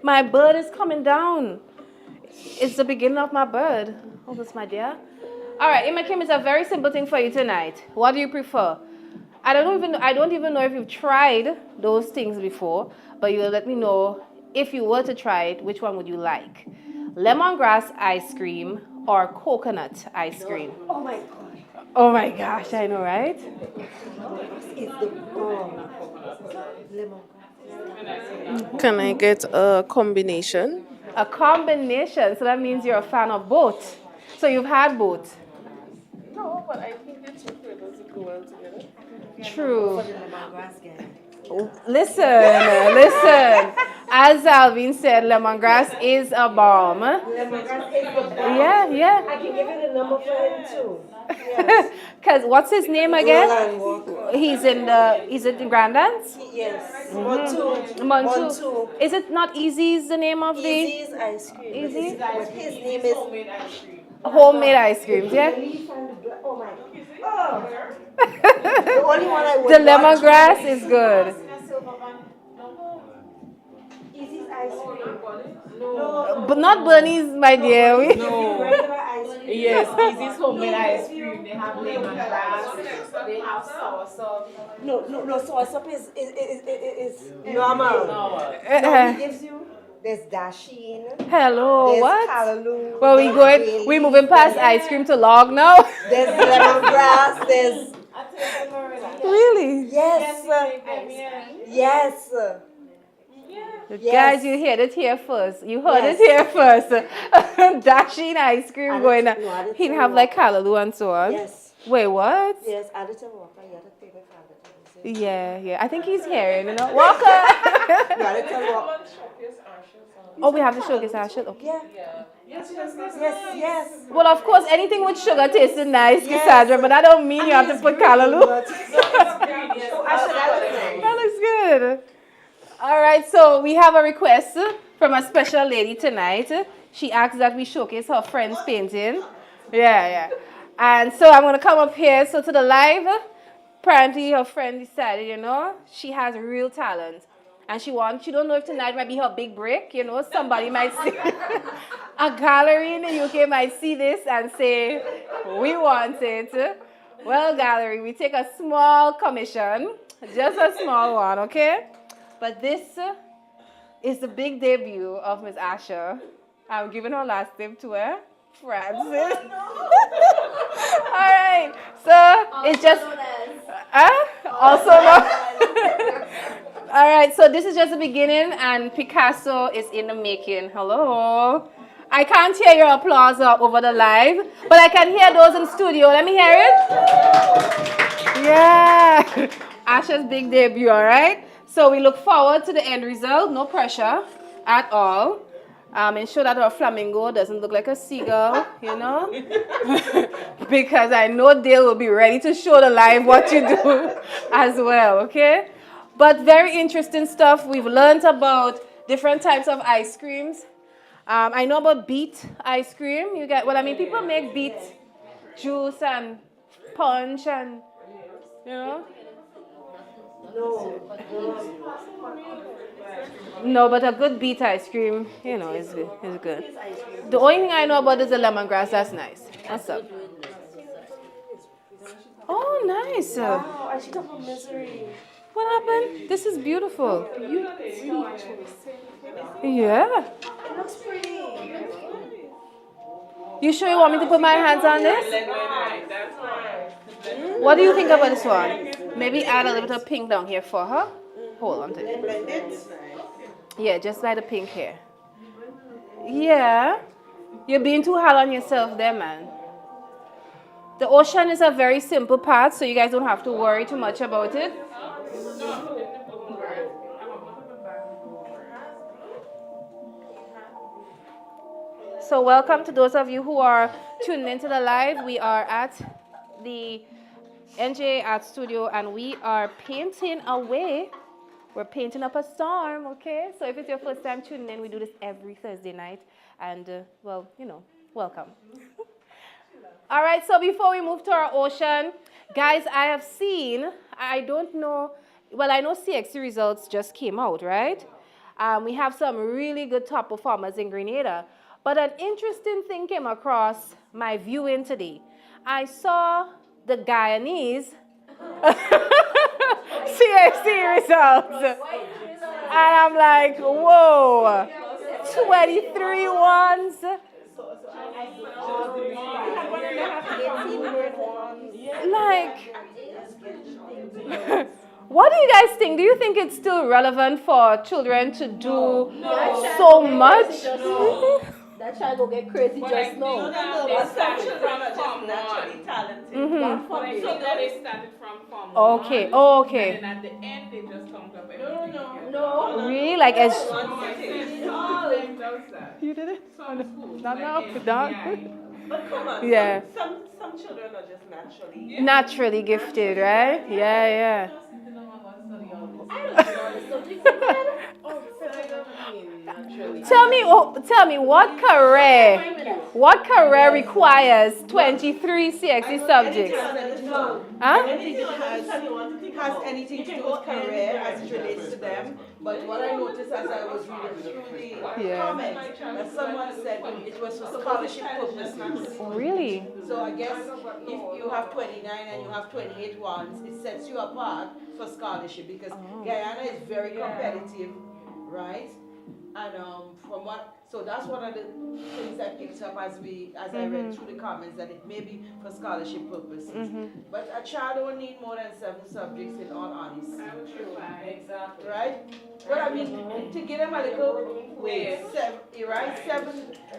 my bird is coming down. It's the beginning of my bird. Oh, that's my dear. All right, Emma Kim, it's a very simple thing for you tonight. What do you prefer? I don't even know if you've tried those things before, but you'll let me know if you were to try it, which one would you like? Lemongrass ice cream or coconut ice cream? Oh my God. Oh my gosh, I know, right? It's the lemon. Can I get a combination? A combination, so that means you're a fan of both. So you've had both. No, but I think the two flavors go well together. True. For the lemongrass game. Listen. As Alvin said, lemongrass is a bomb. Lemongrass is the best. Yeah. I can give you the number for him too. Yes. Cause what's his name again? Roland Walker. He's in Grandad's? Yes. Montu. Montu. Is it not Easy's the name of the Easy's ice cream. Easy? But his name is Homemade ice creams, yeah? Oh my. Oh. The only one I would The lemongrass is good. Easy's ice cream. No. But not Bernie's, my dear. No. Regular ice cream. Yes, Easy's homemade ice cream. They have lemongrass. They have soursop. No, soursop is normal. No. No, he gives you, there's dasheen, Hello, there's what? callaloo. Well, there's we moving past ice cream to log now. There's lemongrass, there's, Really? yes, yes. Guys, you heard it here first. You heard Yes. it here first. Dashing ice cream Add it- going. no, add it He'd to have the like callaloo and so on. Yes, Wait, what? yes, add it to Walker, you have to take it from it. Yeah. I think he's hearing, you know. Walker. You add it to Walker. Oh, we have to showcase our shit. Okay. Yeah, Yes. yes. Well, of course, anything with sugar tastes nice, Yes. Cassandra, but that don't mean you have to put callaloo. I should add it. That looks good. All right, so we have a request from a special lady tonight. She asked that we showcase her friend's painting. Yeah. And so I'm going to come up here. So to the live, apparently her friend decided, you know, she has real talent. And she don't know if tonight might be her big break. You know, somebody might see, a gallery in the UK might see this and say, we want it. Well, gallery, we take a small commission, just a small one, okay? But this is the big debut of Miss Asher. I'm giving her last name to her, Francis. All right, so it's just, also known. All right, so this is just the beginning, and Picasso is in the making. Hello. I can't hear your applause over the live, but I can hear those in studio. Let me hear it. Yeah. Asha's big debut, all right? So we look forward to the end result. No pressure at all. Ensure that our flamingo doesn't look like a seagull, you know? Because I know Dale will be ready to show the live what you do as well, okay? But very interesting stuff. We've learned about different types of ice creams. I know about beet ice cream. You get, well, I mean, people make beet juice and punch and, you know. No, but a good beet ice cream, you know, is good. Is good. The only thing I know about is the lemongrass. That's nice. What's up? Oh, nice. Wow, and she took from misery. What happened? This is beautiful. You really chose. Yeah. It looks pretty. You sure you want me to put my hands on this? What do you think about this one? Maybe add a little bit of pink down here for her. Hold on to it. Blend it. Yeah, just like the pink here. Yeah. You're being too hard on yourself there, man. The ocean is a very simple path, so you guys don't have to worry too much about it. So welcome to those of you who are tuning into the live. We are at the NJ Art Studio and we are painting away. We're painting up a storm, okay? So if it's your first time tuning in, we do this every Thursday night. And, well, you know, welcome. All right, so before we move to our ocean, guys, I have seen, I don't know, well, I know CXC results just came out, right? We have some really good top performers in Grenada. But an interesting thing came across my viewing today. I saw the Guyanese CXC results. And I'm like, whoa, 23 ones. Like, what do you guys think? Do you think it's still relevant for children to do so much? That child will get crazy just now. They started from Form 1. Naturally talented. So they started from Form 1. Okay, okay. And then at the end, they just come up everything. No. Really? Like as You did it? Some schools. Not now. like Done. FBI. But come on. Yeah. Some children are just naturally. Naturally gifted, right? Yeah, Tell me, what career requires 23 CXC subjects? Huh? Has anything to do with career as it relates to them, but what I noticed as I was reading through the comments, that someone said it was for scholarship purposes. Oh, really? So I guess if you have 29 and you have 28 ones, it sets you apart for scholarship because Guyana is very competitive, right? And so that's one of the things I picked up as I read through the comments, that it may be for scholarship purposes. But a child don't need more than 7 subjects in all honesty. Exactly. Right? But I mean, to give them a little way, 7,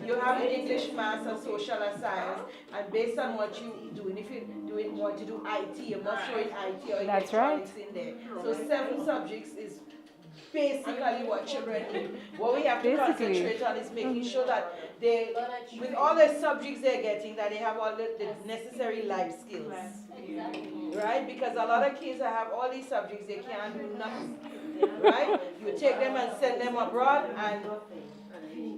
you have English, maths, and social and science, and based on what you doing, if you want to do IT, you must throw in IT or That's electronics in there. So 7 subjects is basically what children need. What we have to concentrate on is making sure that they, with all the subjects they're getting, that they have all the necessary life skills. Right? Because a lot of kids that have all these subjects, they can't do nothing. Right? You take them and send them abroad and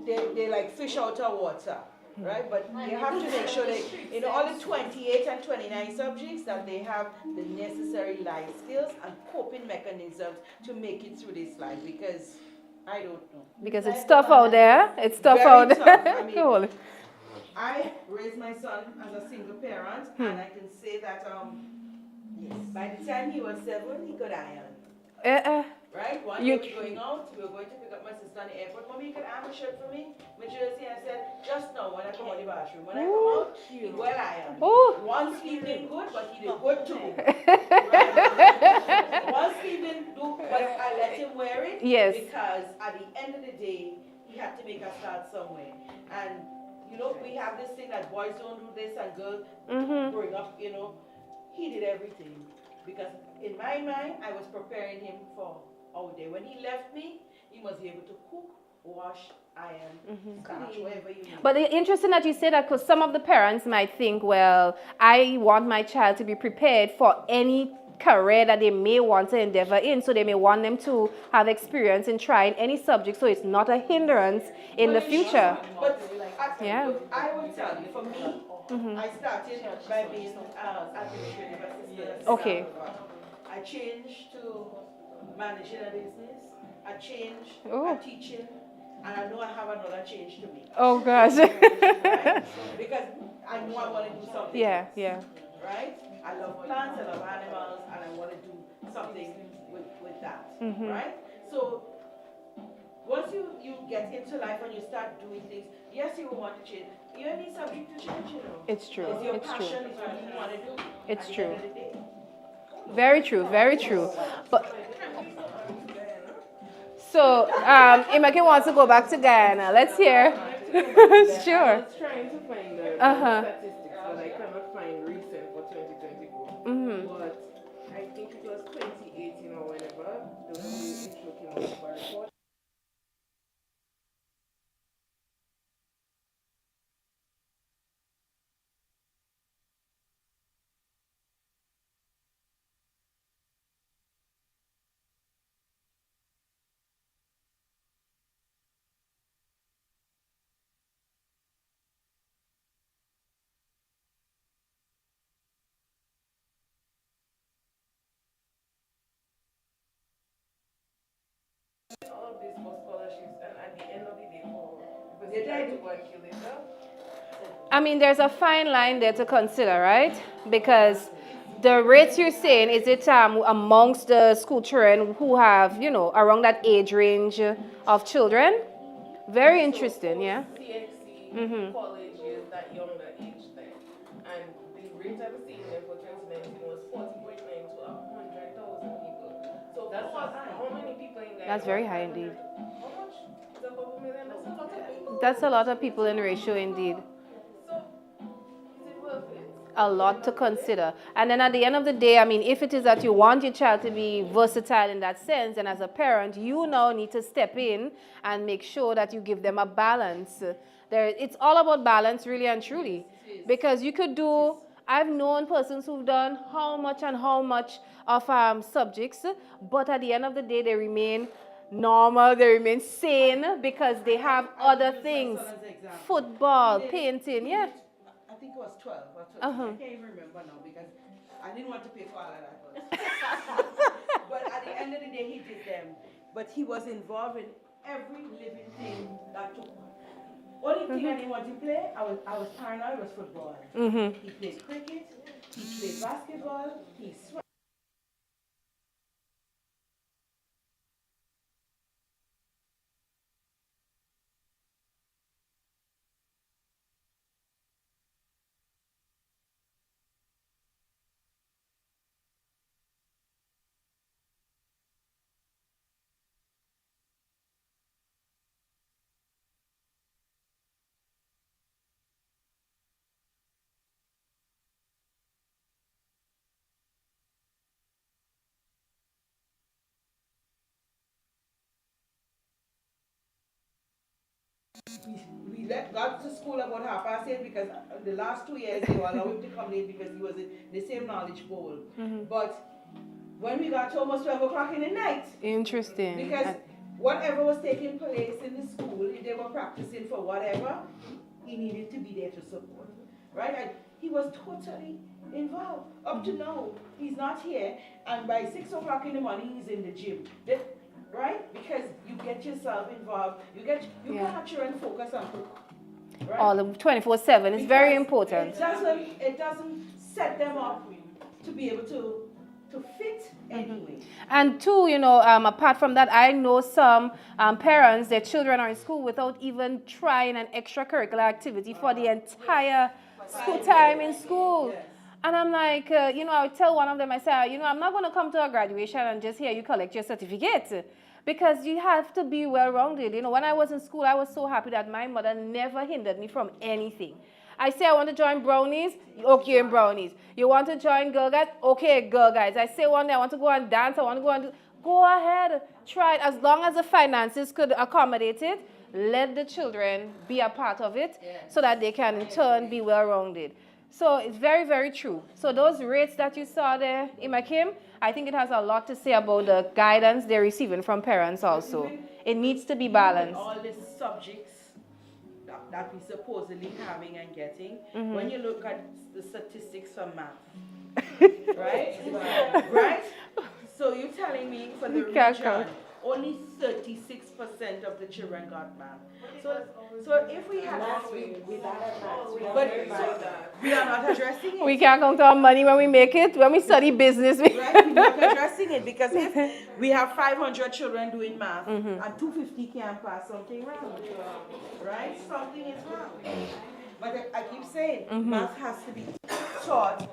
they like fish out of water. Right? But you have to make sure that in all the 28 and 29 subjects that they have the necessary life skills and coping mechanisms to make it through this life, because I don't know. Because it's tough out there. It's tough Very out tough. there. I mean, Cool. I raised my son as a single parent, and I can say that by the time he was 7, he could iron. Right? One day we were going out, we were going to pick up my sister on the airport. Mommy, you could iron my shirt for me? My jersey. I said, just now when I come out the bathroom. When I come out, he well ironed. One sleeve did good, but he did good too. Right? One sleeve didn't do, but I let him wear it. Yes. Because at the end of the day, he had to make us start somewhere. And we have this thing that boys don't do this and girls growing up, he did everything. Because in my mind, I was preparing him for out there. When he left me, he must be able to cook, wash, iron, starch, whatever you need. But it's interesting that you say that because some of the parents might think, well, I want my child to be prepared for any career that they may want to endeavor in. So they may want them to have experience in trying any subject so it's not a hindrance in the future. But I will tell you, for me, I started by being administrative assistant. Okay. I changed to managing a business. I changed Oh. to teaching. And I know I have another change to make. Oh, gosh. Right? Because I know I want to do something Yeah, else, yeah. right? I love plants, I love animals, and I want to do something with that, right? So once you get into life and you start doing things, yes, you will want to change. You're any subject to change, It's true. It's your It's passion, true. it's what you want to do. It's at the true. end of the day. Very true, very true. But so, Imake wants to go back to Guyana. Let's hear. Sure. I was trying to find the statistics, but I cannot find recent for 2024. But I think it was 2018 or whenever the WHO came out with a report. All of this for scholarships, and at the end of the day, because they tried to go and kill themselves. I mean, there's a fine line there to consider, right? Because the rates you're saying, is it amongst the school children who have, around that age range of children? Very interesting, yeah. CXC college years, that younger age there. And the rate I was seeing there for 2019 was 40.9 to 100,000 people. So that's how many people in there? That's very high indeed. How much? It's a couple million. That's a lot of people. That's a lot of people in ratio indeed. So, is it worth it? A lot to consider. And then at the end of the day, I mean, if it is that you want your child to be versatile in that sense, and as a parent, you now need to step in and make sure that you give them a balance. It's all about balance, really and truly. Because you could do, I've known persons who've done how much and how much of subjects, but at the end of the day, they remain normal, they remain sane because they have other things. Football, painting, yeah. I think it was 12 or 12. I can't even remember now because I didn't want to pay for all of that. But at the end of the day, he did them. But he was involved in every living thing that took part. Only thing I didn't want to play, I was paranoid, was football. He played cricket, he played basketball, he swam. Got to school about 8:30 because the last 2 years they were allowed him to come late because he was in the same knowledge bowl. But when we got to almost 12 o'clock in the night, Interesting. because whatever was taking place in the school, if they were practicing for whatever, he needed to be there to support, right? And he was totally involved. Up to now, he's not here, and by 6 o'clock in the morning, he's in the gym. Right? Because you get yourself involved, you capture and focus on it. Right? All of 24/7 is very important. It doesn't set them up to be able to fit anyway. And two, apart from that, I know some parents, their children are in school without even trying an extracurricular activity for the entire school time in school. Yes. And I'm like, I would tell one of them, I say, I'm not going to come to a graduation and just hear you collect your certificate. because you have to be well-rounded. You know, when I was in school, I was so happy that my mother never hindered me from anything. I say I want to join brownies, okay, in brownies. You want to join Girl Guides, okay, Girl Guides. I say one day I want to go and dance, I want to go and do, go ahead, try it. As long as the finances could accommodate it, let the children be a part of it so that they can in turn be well-rounded. So it's very, very true. So those rates that you saw there, Imakim, I think it has a lot to say about the guidance they're receiving from parents also. It needs to be balanced. All these subjects that we supposedly having and getting, when you look at the statistics for math, right? Right? So you're telling me for the region, only 36% of the children got math. So if we have Maths, we bad at maths. we are not addressing it. We can't count our money when we make it. When we study business, Right? We're not addressing it because if we have 500 children doing math and 250 can't pass, something wrong. Right? Something is wrong. But I keep saying math has to be taught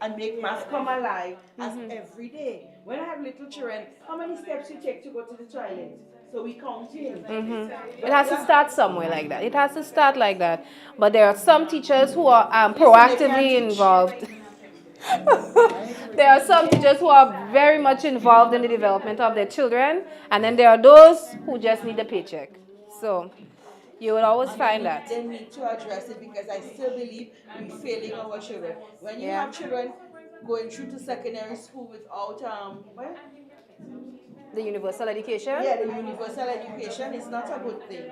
and make math come alive as every day. When I have little children, how many steps you take to go to the toilet? So we count in. it has to start somewhere like that. It has to start like that. But there are some teachers who are proactively involved. There are some teachers who are very much involved in the development of their children, and then there are those who just need a paycheck. So you will always find that. They need to address it because I still believe we're failing our children. When you have children going through to secondary school without The universal education? yeah, the universal education is not a good thing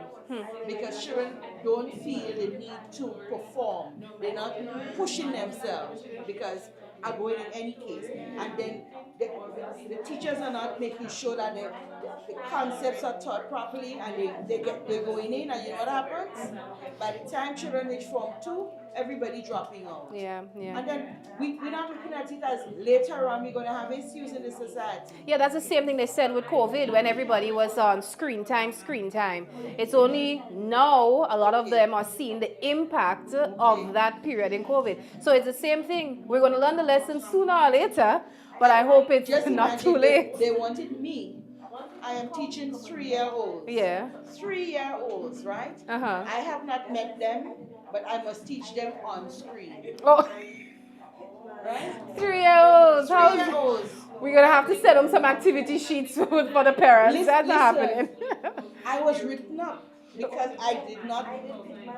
because children don't feel the need to perform. They're not pushing themselves because are going in any case, and then the teachers are not making sure that the concepts are taught properly, and they're going in, and you know what happens? By the time children reach Form 2, everybody dropping out. Yeah. And then we're not looking at it as later on we're going to have issues in the society. Yeah, that's the same thing they said with COVID when everybody was on screen time. It's only now a lot of them are seeing the impact of that period in COVID. So it's the same thing. We're going to learn the lesson sooner or later, but I hope it's Just not too imagine late. They wanted me. I am teaching 3-year-olds. Yeah. 3-year-olds, right? Uh-huh. I have not met them, but I must teach them on screen. Oh, Right? 3-year-olds. 3-year-olds. We're going to have to set them some activity sheets for the parents. That's not Listen, happening. I was written up because I did not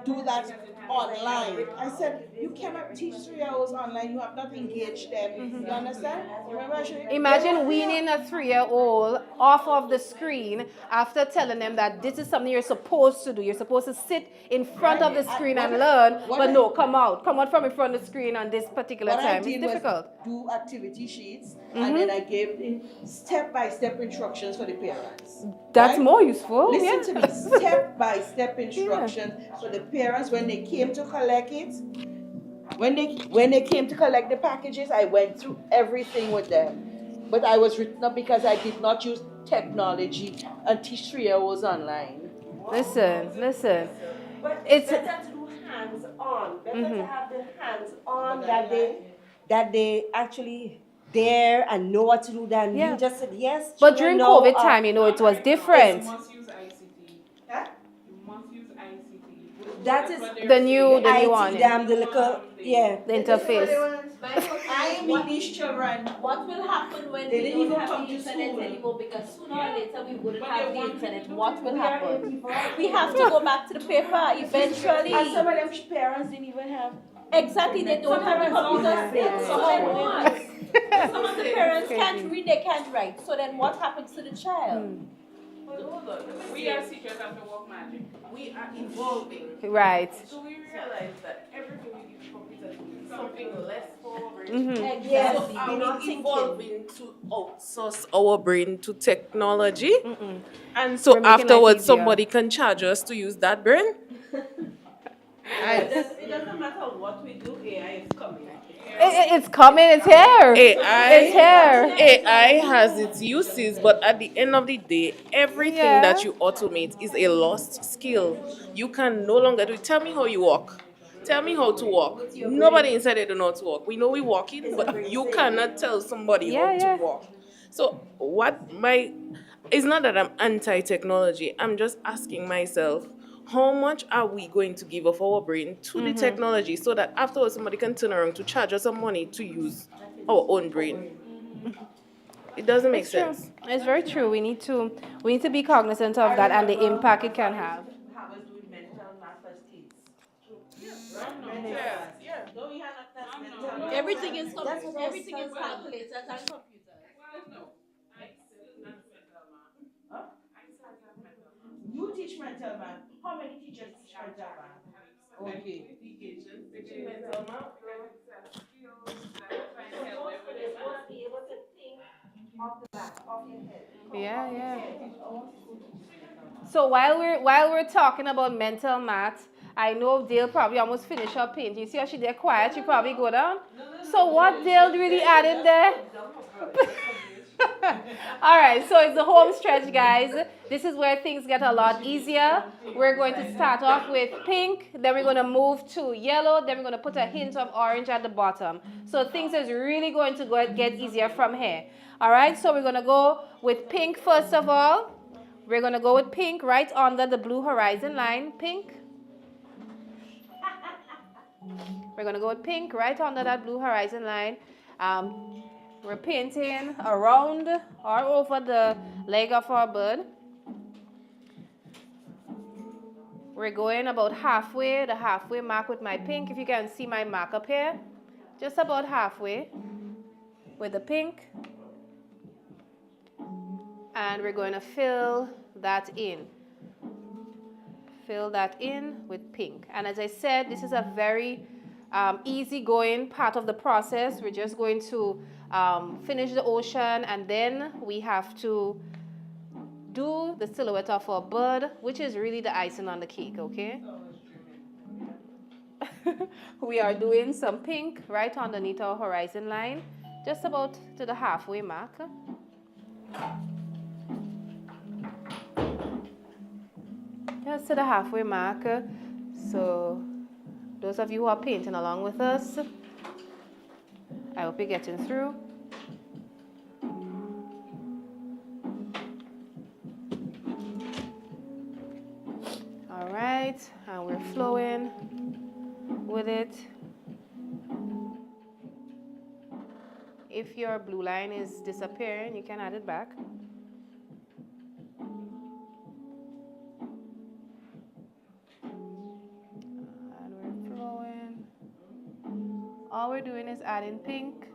do that online. I said, you cannot teach 3-year-olds online. You have not engaged them. You understand? Remember I showed you? Imagine weaning a 3-year-old off of the screen after telling them that this is something you're supposed to do. You're supposed to sit in front of the screen and learn, but no, come out from in front of the screen on this particular What I time. did It's difficult. was do activity sheets, and then I gave the step-by-step instructions for the parents. That's right? more useful. Listen yeah. to me, step-by-step instructions for the parents when they came to collect it. When they came to collect the packages, I went through everything with them. But I was written up because I did not use technology and teach 3-year-olds online. Listen. But It's- it's better to do hands-on. Better to have the hands-on that they actually there and know what to do than Yeah. you just said yes. But children during know, COVID time, it was different. You must use ICT. Huh? You must use ICT. That is The new IT, one. Yeah. the little, yeah. The interface. I meet these children. What will happen when They we didn't don't even have come the to internet school. anymore? Because sooner or later we wouldn't have the internet. What will We happen? are We have to go back to the paper eventually. And some of them parents didn't even have. Exactly, they don't have the computers there. So then what? Some of the parents can't read, they can't write. So then what happens to the child? But hold on. We as teachers have to work magic. We are evolving. Right. So we realize that everything we use computers is something less for our brain. Mm-hmm. Yes, So we're are not we thinking. evolving to outsource our brain to technology? And We're so making life afterwards easier. somebody can charge us to use that brain? It doesn't matter what we do, AI is coming. It's coming. It's here. It's here. AI has its uses, but at the end of the day, everything Yeah. that you automate is a lost skill. You can no longer do it. Tell me how you walk. Tell me how to walk. Nobody inside there don't know how to walk. We know we walking, but you cannot tell somebody Yeah, how yeah. to walk. So what it's not that I'm anti-technology. I'm just asking myself, how much are we going to give of our brain to the technology so that afterwards somebody can turn around to charge us some money to use our own brain? It doesn't make It's true. sense. It's very true. We need to be cognizant of that and the impact it can have. Have us doing mental math as kids. Yeah. Don't we have that mental math? Everything is That's what I was everything is calculators and computers. Huh? You teach mental math. How many teachers teach mental math? Okay. Teaching mental math. Yeah, yeah. So while we're talking about mental math, I know Dale probably almost finished her painting. You see how she did quiet? She probably go down. So what Dale really added there? All right, so it's the home stretch, guys. This is where things get a lot easier. We're going to start off with pink, then we're going to move to yellow, then we're going to put a hint of orange at the bottom. So things is really going to get easier from here. All right, so we're going to go with pink first of all. We're going to go with pink right under the blue horizon line. Pink. We're going to go with pink right under that blue horizon line. We're painting around or over the leg of our bird. We're going about halfway, the halfway mark with my pink. If you can see my mark up here, just about halfway with the pink. And we're going to fill that in. Fill that in with pink. And as I said, this is a very easy-going part of the process. We're just going to finish the ocean, and then we have to do the silhouette of our bird, which is really the icing on the cake, okay? We are doing some pink right underneath our horizon line, just about to the halfway mark. Just to the halfway mark. So those of you who are painting along with us, I hope you're getting through. All right, and we're flowing with it. If your blue line is disappearing, you can add it back. And we're flowing. All we're doing is adding pink.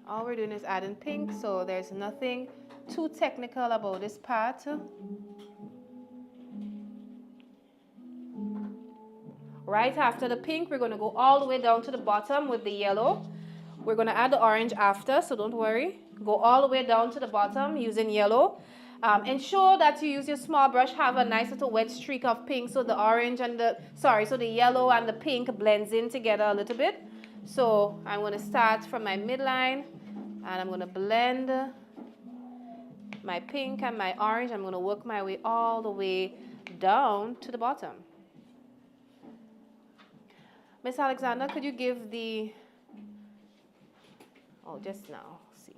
All we're doing is adding pink, so there's nothing too technical about this part. Right after the pink, we're going to go all the way down to the bottom with the yellow. We're going to add the orange after, so don't worry. Go all the way down to the bottom using yellow. Ensure that you use your small brush, have a nice little wet streak of pink so the orange and so the yellow and the pink blends in together a little bit. So I'm going to start from my midline, and I'm going to blend my pink and my orange. I'm going to work my way all the way down to the bottom. Miss Alexander, could you give the, just now, see.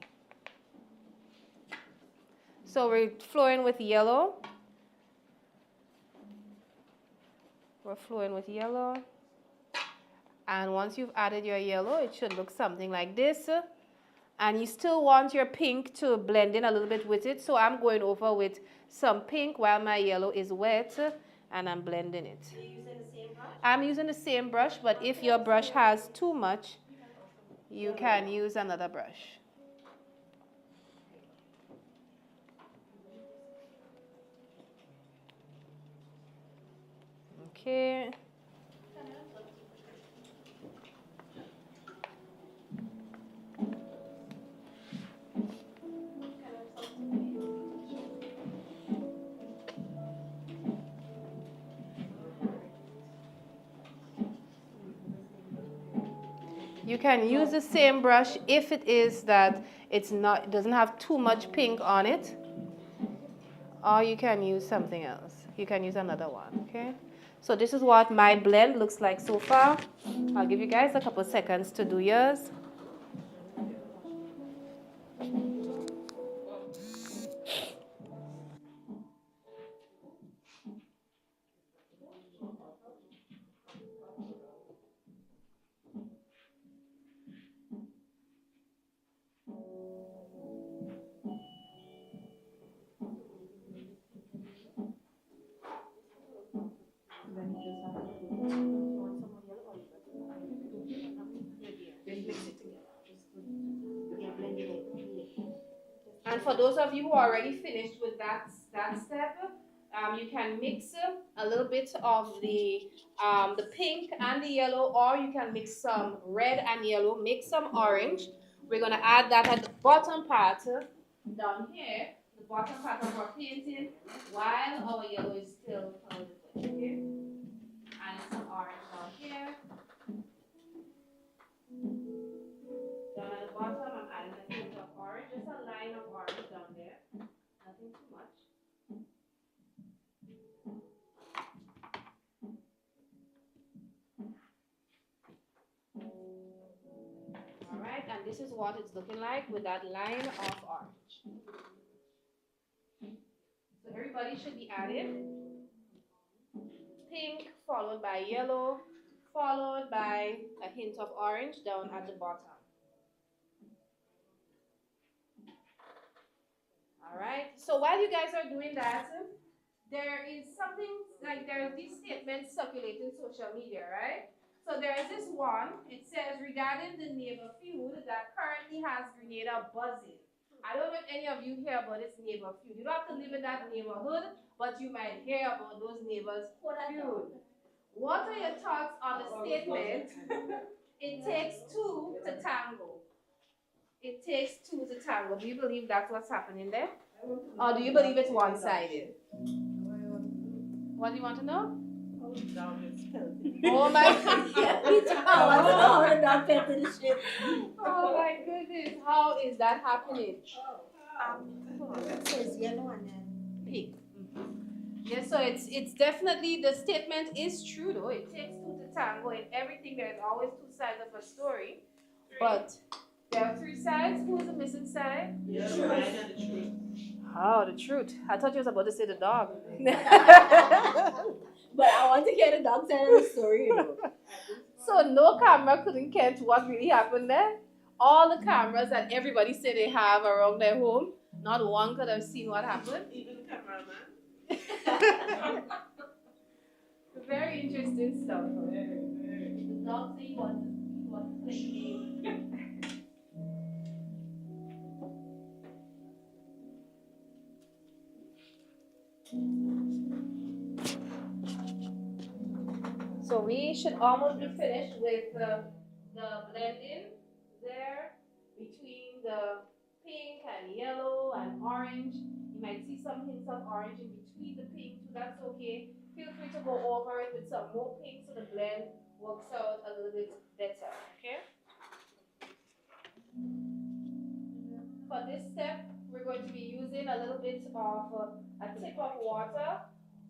So we're flowing with yellow. We're flowing with yellow. And once you've added your yellow, it should look something like this. And you still want your pink to blend in a little bit with it. So I'm going over with some pink while my yellow is wet, and I'm blending it. Are you using the same brush? I'm using the same brush, but if your brush has too much, you can use another brush. Okay. You can use the same brush if it is that it doesn't have too much pink on it, or you can use something else. You can use another one, okay? So this is what my blend looks like so far. I'll give you guys a couple seconds to do yours. And for those of you who are already finished with that step, you can mix a little bit of the pink and the yellow, or you can mix some red and yellow, mix some orange. We're going to add that at the bottom part down here, the bottom part of our painting, while our yellow is still a little bit, okay? And some orange down here. Down at the bottom, I'm adding a hint of orange, just a line of orange down there, nothing too much. Alright, and this is what it's looking like with that line of orange. So everybody should be adding pink, followed by yellow, followed by a hint of orange down at the bottom. Alright, so while you guys are doing that, there is something, like there are these statements circulating social media, right? So there is this one, it says, regarding the neighbor feud that currently has Grenada buzzing. I don't know if any of you hear about this neighbor feud. You don't have to live in that neighborhood, but you might hear about those neighbors feud. What are your thoughts on the statement, it takes two to tango? It takes two to tango. Do you believe that's what's happening there? Or do you believe it's one-sided? What do you want to know? Oh my Oh my goodness, how is that happening? It says yellow and then Pink. Yes, so it's definitely, the statement is true though. It takes two to tango. In everything, there's always two sides of a story. But there are three sides. Who is the missing side? Yeah, the right and the truth. Oh, the truth. I thought you was about to say the dog. But I want to hear the dog side of the story, you know. So no camera couldn't catch what really happened there. All the cameras that everybody say they have around their home, not one could have seen what happened. Even the cameraman. Very interesting stuff. The dog say he wants to play game. So we should almost be finished with the blending there between the pink and yellow and orange. You might see some hints of orange in between the pink too. That's okay. Feel free to go over it with some more pink so the blend works out a little bit better. Okay. For this step, we're going to be using a little bit of a tip of water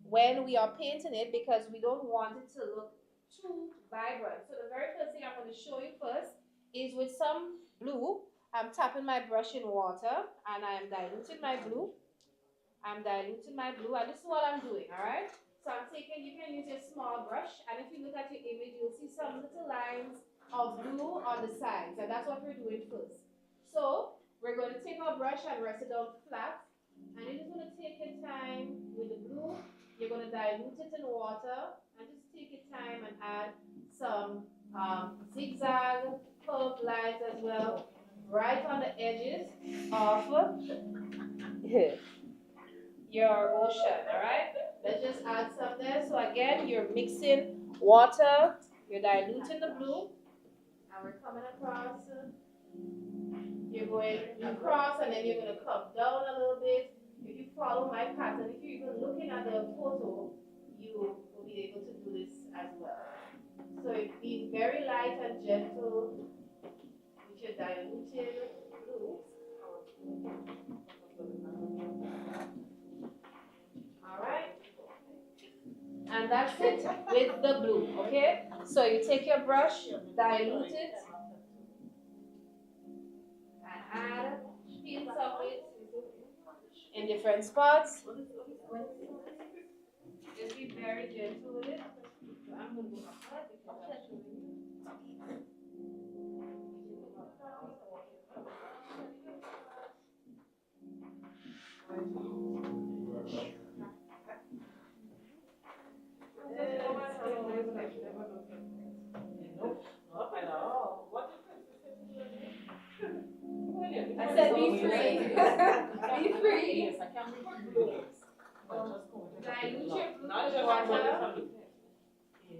when we are painting it, because we don't want it to look too vibrant. So the very first thing I'm going to show you first is with some blue. I'm tapping my brush in water and I am diluting my blue. And this is what I'm doing, all right? So I'm taking, you can use your small brush, and if you look at your image, you'll see some little lines of blue on the sides, and that's what we're doing first. So we're going to take our brush and rest it down flat, and you're just going to take your time with the blue. You're going to dilute it in water, and just take your time and add some zigzag curved lines as well, right on the edges of your ocean, all right? Let's just add some there. So again, you're mixing water, you're diluting the blue, and we're coming across. You're going across, and then you're going to come down a little bit. If you follow my pattern, if you're even looking at the photo, you will be able to do this as well. So it's being very light and gentle with your diluted blue. Alright? And that's it with the blue, okay? So you take your brush, dilute it, and add hints of it in different spots. Just be very gentle with it. So I'm going to go ahead because I'm showing you. Not at all. What I said be free.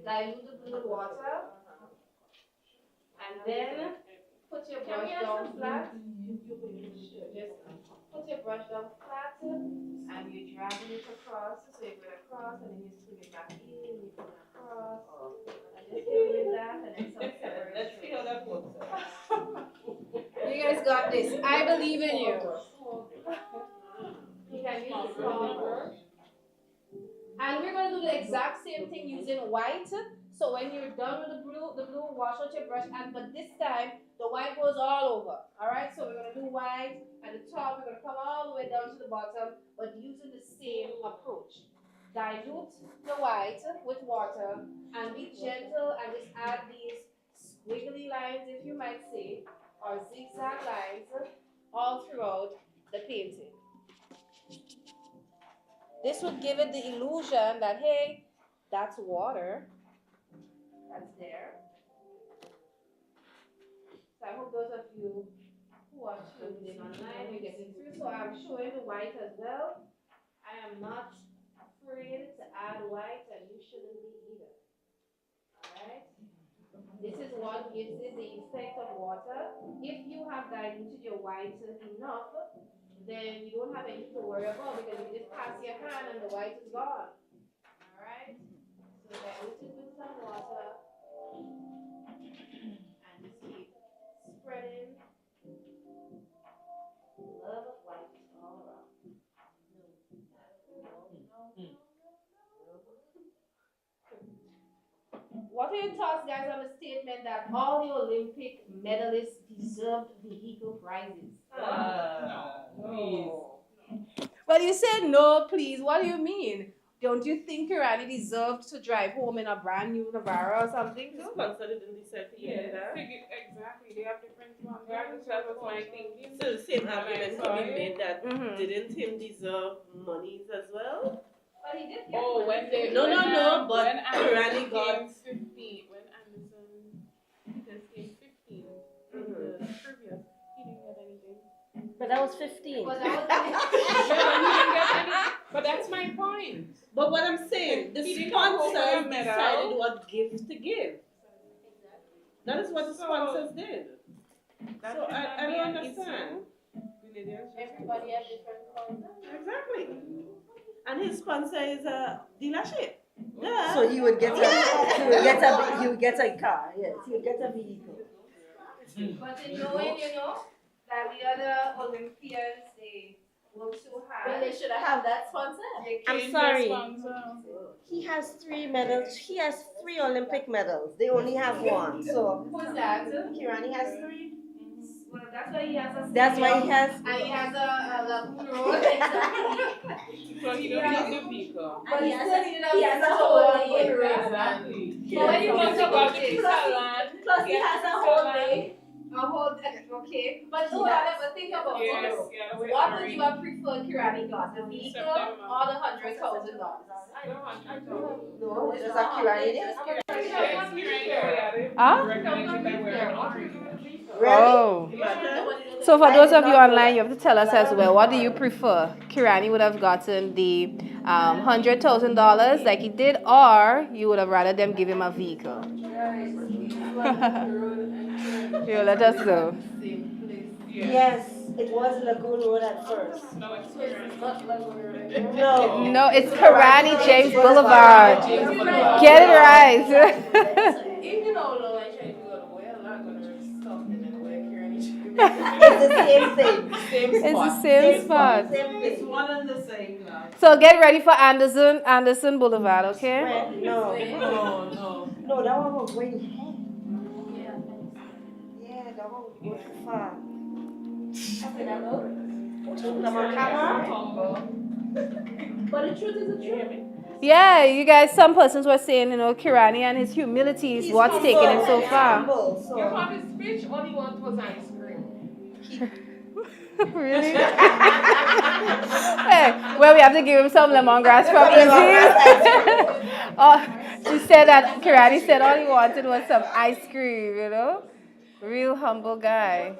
dilute the blue in water, and then put your brush down flat. Just put your brush down flat, and you're dragging it across. So you go across, and then you swing it back in, you go across, and just keep doing that, and then some separate. Let's see how that works. You guys got this. I believe in you. You can use a small brush. And we're going to do the exact same thing using white. So when you're done with the blue, wash out your brush. But this time, the white goes all over. All right? So we're going to do white at the top. We're going to come all the way down to the bottom, but using the same approach. Dilute the white with water and be gentle and just add these squiggly lines, if you might say, or zigzag lines all throughout the painting. This would give it the illusion that, hey, that's water. That's there. So I hope those of you who are tuned in online, you're getting through. So I'm showing the white as well. I am not afraid to add white, and you shouldn't be either. Alright? This is what gives it the effect of water. If you have diluted your white enough, then you don't have anything to worry about, because you just pass your hand and the white is gone. Alright? So dilute it with some water and just keep spreading love of white all around. What are your thoughts, guys, on the statement that all the Olympic medalists deserved vehicle prizes? No. Well, you said no, please. What do you mean? Don't you think Kirani deserved to drive home in a brand new Navara or something? The sponsor didn't decide to give that. Exactly. They have different ones. That was my thinking. So the same argument could be made that Mhm. didn't him deserve monies as well? But he did. Oh, when they No, but when Kirani Anderson got. came 15, when Anderson just came 15 in the previous, he didn't get anything. But that was 15. But that was Yeah, but he didn't get any. But that's my point. But what I'm saying, the He didn't go for a sponsors medal. decided what gift to give. That is what the sponsors did. That So should not I be don't an understand. everybody has different colors. Exactly. And his sponsor is a dealership. Yeah. So he would get a car. Yes, he would get a vehicle. But you know, that the other Olympians, they work so hard. Well, they should have that sponsor. I'm sorry. He has 3 medals. He has 3 Olympic medals. They only have 1. So Who's that? Kirani has 3. Well, that's why he has a That's why he has. and he has a lagoon road. So he don't need the vehicle. But he still needed he has a whole day. Exactly. But when you Plus want he to got the piece of land. Plus he has a whole day. okay. But no, I never think about Yes, it. yeah. What would you have preferred Kirani got? The vehicle September. or the $100,000? No, it's just a Kirani. Huh? Really? Oh. So for those of you online, you have to tell us as well, what do you prefer? Kirani would have gotten the $100,000 like he did, or you would have rather them give him a vehicle? You let us know. Yes, it was Lagoon Road at first. No, it's No. No, it's Kirani James Boulevard. Get it right. If you know low and trying to go to well, I'm not gonna stop him and work here and It's the same thing. It's the same spot. Same It's thing. one and the same now. So get ready for Anderson Boulevard, okay? Where? No. No, that one was way ahead. Yeah, that one would go too far. But the truth is the truth. Yeah, you guys, some persons were saying, Kirani and his humility is what's taking him so far. Humble, so. You want his speech, all he wants was ice cream. Really? Hey, well, we have to give him some lemongrass from Easy. Oh, she said that Kirani said all he wanted was some ice cream, Real humble guy.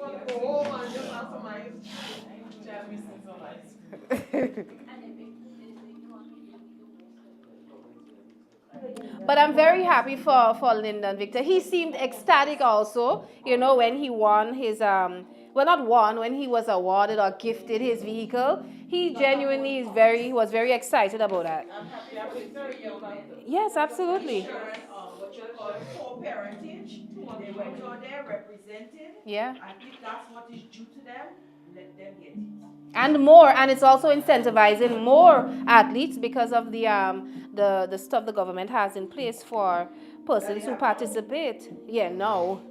But I'm very happy for Lyndon Victor. He seemed ecstatic also, when he won his, well, not won, when he was awarded or gifted his vehicle. He genuinely was very excited about that. I'm happy for this very young man. Yes, absolutely. Ensuring, what you call co-parentage. They went out there, represented. Yeah. And if that's what is due to them, let them get it. And it's also incentivizing more athletes because of the stuff the government has in place for persons who participate. Yeah, no.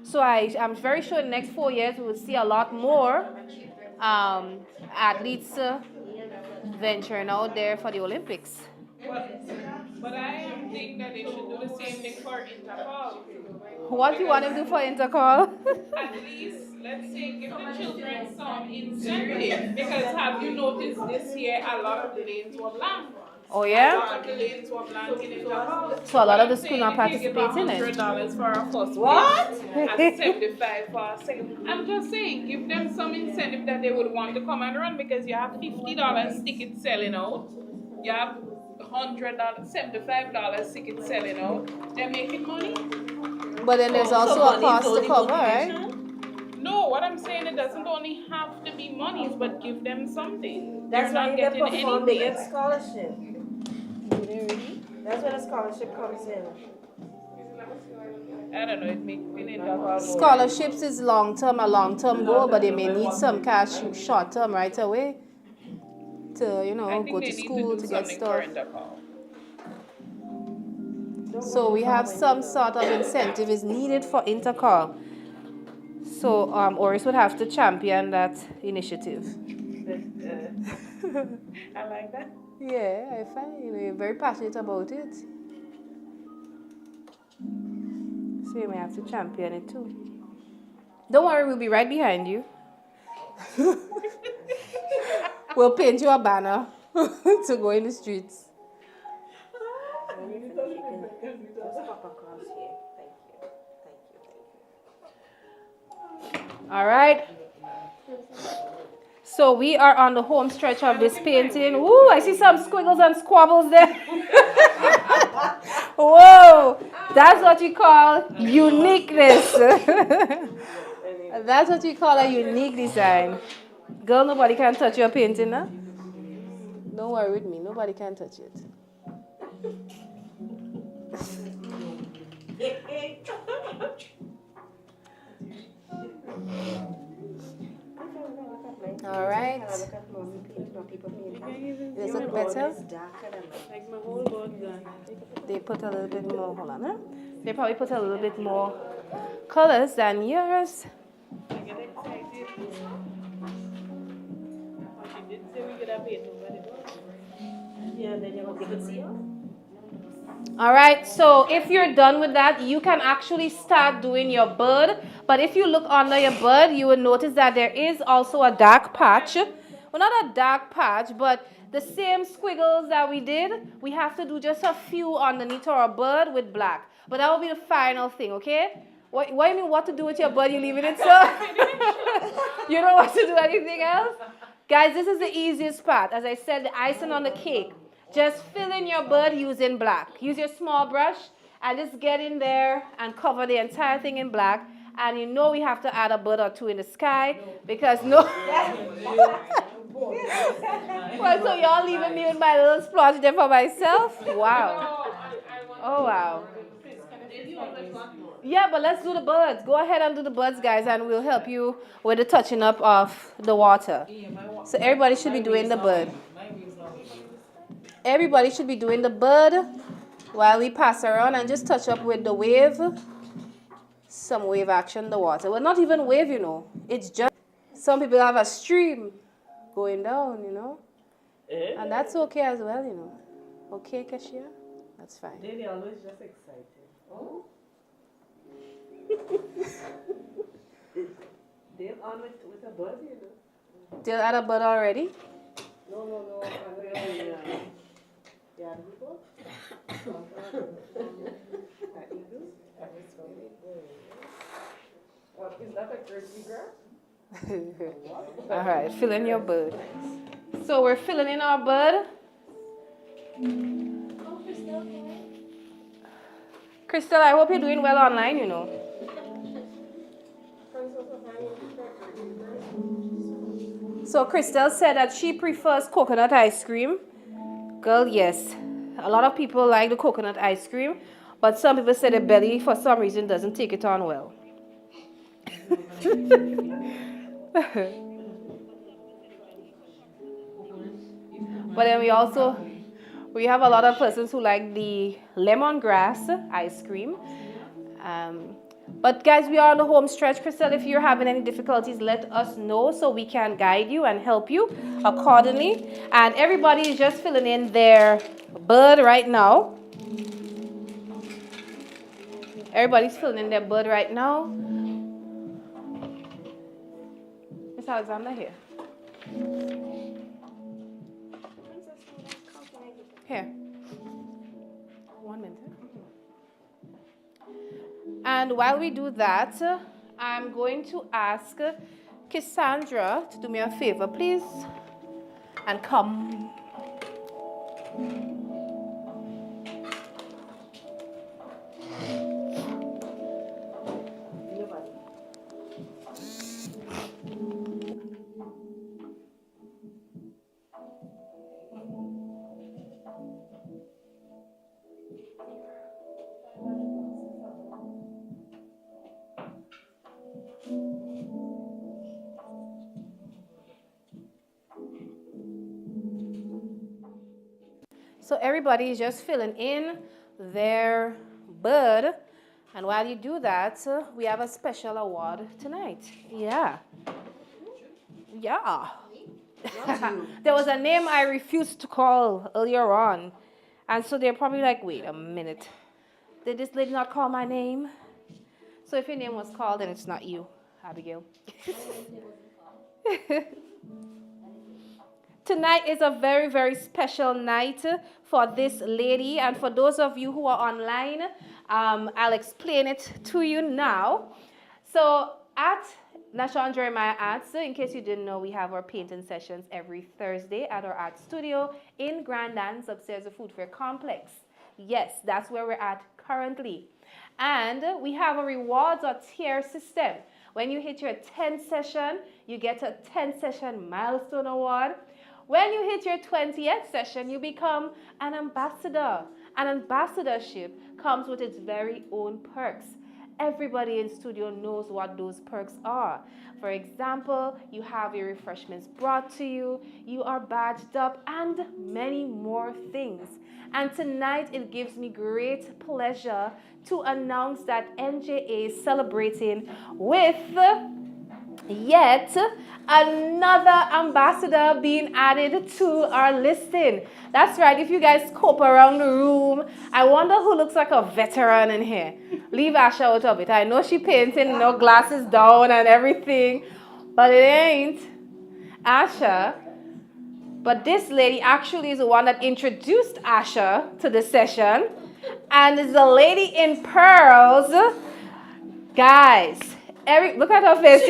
So I'm very sure in the next 4 years we will see a lot more athletes venturing out there for the Olympics. But I am thinking that they should do the same thing for intercall. What do you want to do for intercall? At least, let's say, give the children some incentive. Because have you noticed this year a lot of the lanes were blank? Oh A yeah? lot of the lanes were blank in intercall. So a lot of the I'm schools not saying if you give participating in it. $100 for a first What? place and 75 for a second. I'm just saying, give them some incentive that they would want to come and run because you have $50 ticket selling out. You have $100, $75 ticket selling out. They're making money. But then there's also a cost to cover, right? No, what I'm saying, it doesn't only have to be monies, but give them something. That's They're why not they getting perform, they anything. get scholarship. That's where the scholarship comes in. I don't know, it makes me intercall. Scholarships is a long-term goal, but they may need some cash short-term right away to, I think go they to need school do to get something stuff. for intercall. So we have some sort of incentive is needed for intercall. So Oris would have to champion that initiative. I like that. Yeah, I find you're very passionate about it. So you may have to champion it too. Don't worry, we'll be right behind you. We'll paint you a banner to go in the streets. All right. So we are on the home stretch of this painting. Ooh, I see some squiggles and squabbles there. Whoa, that's what you call uniqueness. That's what you call a unique design. Girl, nobody can touch your painting, huh? Don't worry with me, nobody can touch it. All right. Does it look better? Like my whole board done. They put a little bit more, hold on, huh? They probably put a little bit more colors than yours. I get excited. She did say we could have paint over the board. Yeah, then you could see us. All right, so if you're done with that, you can actually start doing your bird. But if you look under your bird, you will notice that there is also a dark patch. Well, not a dark patch, but the same squiggles that we did, we have to do just a few underneath our bird with black. But that will be the final thing, okay? What do you mean what to do with your bird? You leaving it so? You don't want to do anything else? Guys, this is the easiest part. As I said, the icing on the cake. Just fill in your bird using black. Use your small brush and just get in there and cover the entire thing in black. And you know we have to add a bird or two in the sky because no. Well, so y'all leaving me with my little splotch there for myself? Wow. Oh, wow. Yeah, but let's do the birds. Go ahead and do the birds, guys, and we'll help you with the touching up of the water. So everybody should be doing the bird. Everybody should be doing the bird while we pass around and just touch up with the wave. Some wave action, the water. Well, not even wave, It's just, some people have a stream going down, And that's okay as well, Okay, Kashia? That's fine. They always just excited. Oh? They're on with a bird, They'll add a bird already? No. Yeah, people. Is that a crazy girl? All right, fill in your bird. So we're filling in our bird. Crystal, I hope you're doing well online, you know. So Crystal said that she prefers coconut ice cream. Girl, yes. A lot of people like the coconut ice cream, but some people say their belly, for some reason, doesn't take it on well. But then we have a lot of persons who like the lemongrass ice cream. But guys, we are on the home stretch. Crystal, if you're having any difficulties, let us know so we can guide you and help you accordingly. And everybody is just filling in their bird right now. Everybody's filling in their bird right now. Miss Alexander here. Here. 1 minute. And while we do that, I'm going to ask Cassandra to do me a favor, please, and come. So everybody is just filling in their bird. And while you do that, we have a special award tonight. Yeah. Yeah. There was a name I refused to call earlier on. And so they're probably like, wait a minute. Did this lady not call my name? So if your name was called, then it's not you, Abigail. Tonight is a very, very special night for this lady. And for those of you who are online, I'll explain it to you now. So at Nashon Jeremiah Arts, in case you didn't know, we have our painting sessions every Thursday at our art studio in Grandlands, upstairs of Food Fair Complex. Yes, that's where we're at currently. And we have a rewards or tier system. When you hit your 10th session, you get a 10th session milestone award. When you hit your 20th session, you become an ambassador. An ambassadorship comes with its very own perks. Everybody in studio knows what those perks are. For example, you have your refreshments brought to you, you are badged up, and many more things. And tonight, it gives me great pleasure to announce that NJA is celebrating with yet another ambassador being added to our listing. That's right. If you guys scope around the room, I wonder who looks like a veteran in here. Leave Asha out of it. I know she painting, glasses down and everything, but it ain't Asha. But this lady actually is the one that introduced Asha to the session, and is the lady in pearls. Guys, look at her face.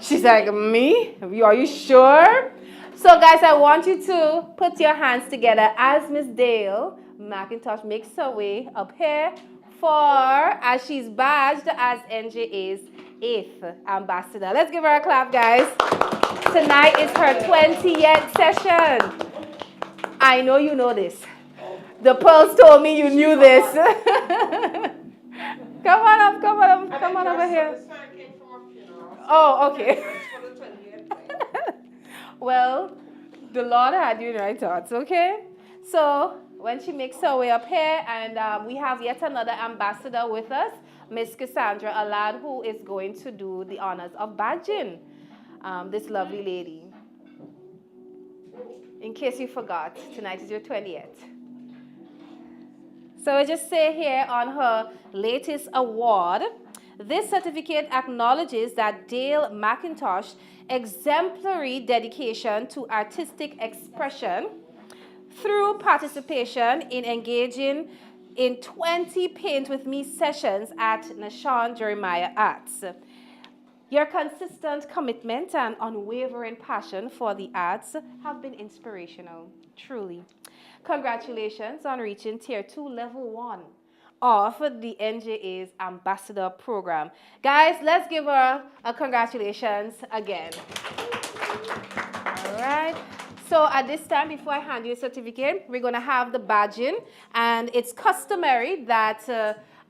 She's like, me? Are you sure? So guys, I want you to put your hands together as Miss Dale McIntosh makes her way up here as she's badged as NJA's 8th ambassador. Let's give her a clap, guys. Tonight is her 20th session. I know you know this. The pearls told me you knew this. Come on over here. Oh, okay. Well, the Lord had you in right thoughts, okay? So when she makes her way up here, and we have yet another ambassador with us, Miss Cassandra Alad, who is going to do the honors of badging this lovely lady. In case you forgot, tonight is your 20th. So I just say here on her latest award, this certificate acknowledges that Dale McIntosh's exemplary dedication to artistic expression through participation in engaging in 20 Paint With Me sessions at Nashon Jeremiah Arts. Your consistent commitment and unwavering passion for the arts have been inspirational, truly. Congratulations on reaching Tier 2 Level 1 of the NJA's Ambassador Program. Guys, let's give her a congratulations again. All right. So at this time, before I hand you a certificate, we're going to have the badging. And it's customary that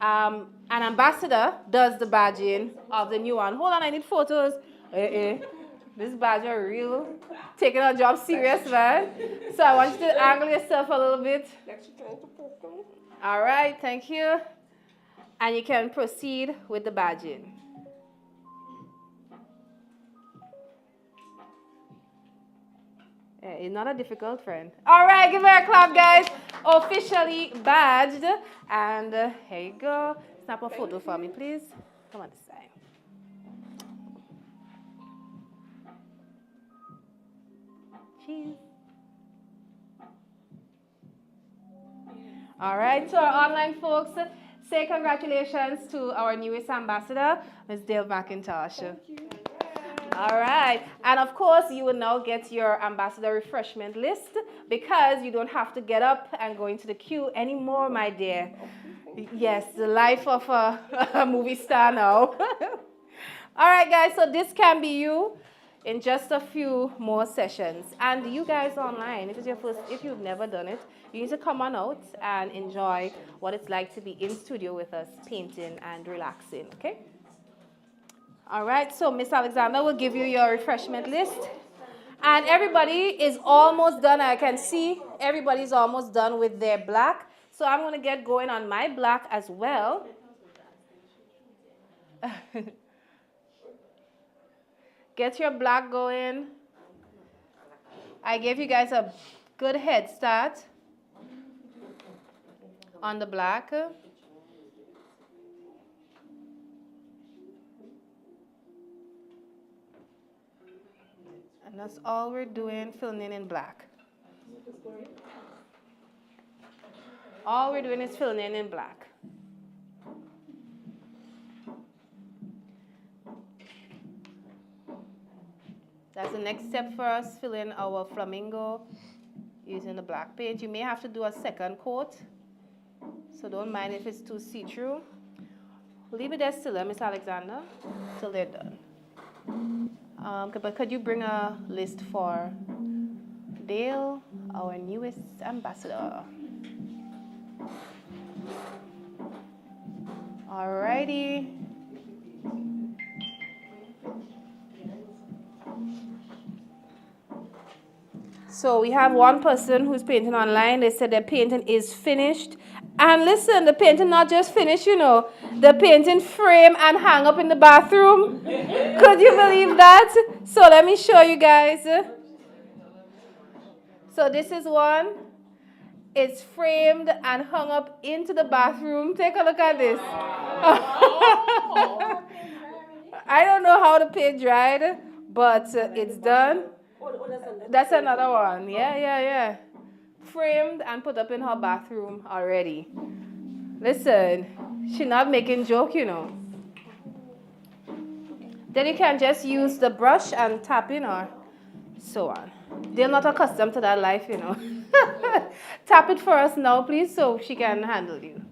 an ambassador does the badging of the new one. Hold on, I need photos. This badger real taking our job serious, man. So I want you to angle yourself a little bit. All right, thank you. And you can proceed with the badging. It's not a difficult friend. All right, give her a clap, guys. Officially badged. And here you go. Snap a photo for me, please. Come on this side. Cheese. All right, to our online folks, say congratulations to our newest ambassador, Ms. Dale McIntosh. Thank you. All right, and of course, you will now get your ambassador refreshment list because you don't have to get up and go into the queue anymore, my dear. Yes, the life of a movie star now. All right, guys, so this can be you in just a few more sessions. And you guys online, if it's your first, if you've never done it, you need to come on out and enjoy what it's like to be in studio with us, painting and relaxing, okay? All right, so Miss Alexander will give you your refreshment list. And everybody is almost done. I can see everybody's almost done with their black. So I'm going to get going on my black as well. Get your black going. I gave you guys a good head start on the black. And that's all we're doing, filling in black. All we're doing is filling in black. That's the next step for us, fill in our flamingo using the black paint. You may have to do a second coat, so don't mind if it's too see-through. Leave it there still, Miss Alexander, till they're done. But could you bring a list for Dale, our newest ambassador? Alrighty. So we have one person who's painting online. They said their painting is finished. And listen, the painting not just finished, you know. The painting frame and hang up in the bathroom. Could you believe that? So let me show you guys. So this is one. It's framed and hung up into the bathroom. Take a look at this. I don't know how the paint dried, but it's done. That's another one. Yeah. Framed and put up in her bathroom already. Listen, she's not making joke, you know. Then you can just use the brush and tap in or so on. They're not accustomed to that life, you know. Tap it for us now, please, so she can handle you.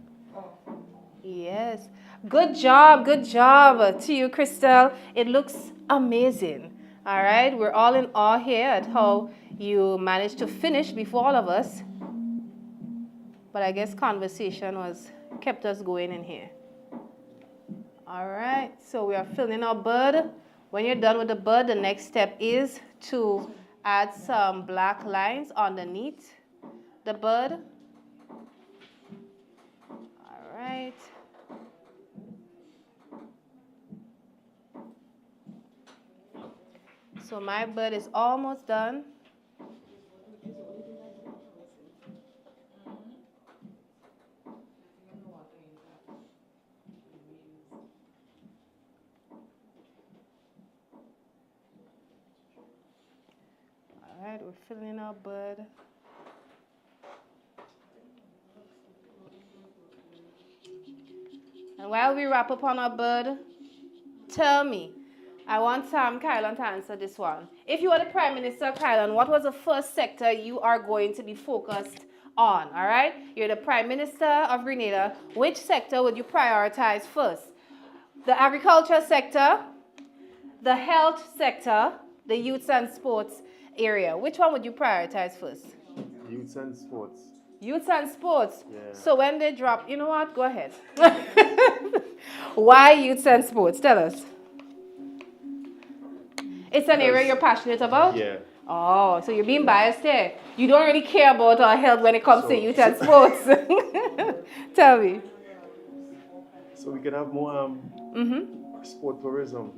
Yes. Good job to you, Crystal. It looks amazing. All right, we're all in awe here at how you managed to finish before all of us. But I guess conversation kept us going in here. All right, so we are filling our bud. When you're done with the bud, the next step is to add some black lines underneath the bud. All right. So my bud is almost done. All right, we're filling in our bud. And while we wrap up on our bud, tell me, I want Kylan to answer this one. If you were the Prime Minister, Kylan, what was the first sector you are going to be focused on, all right? You're the Prime Minister of Grenada. Which sector would you prioritize first? The agriculture sector, the health sector, the youth and sports area. Which one would you prioritize first? Youth and sports. Youth and sports. Yeah. So when they drop, you know what? Go ahead. Why youth and sports? Tell us. It's an area you're passionate about? Yeah. Oh, so you're being biased there. You don't really care about our health when it comes to youth and sports. Tell me. So we can have more sport tourism.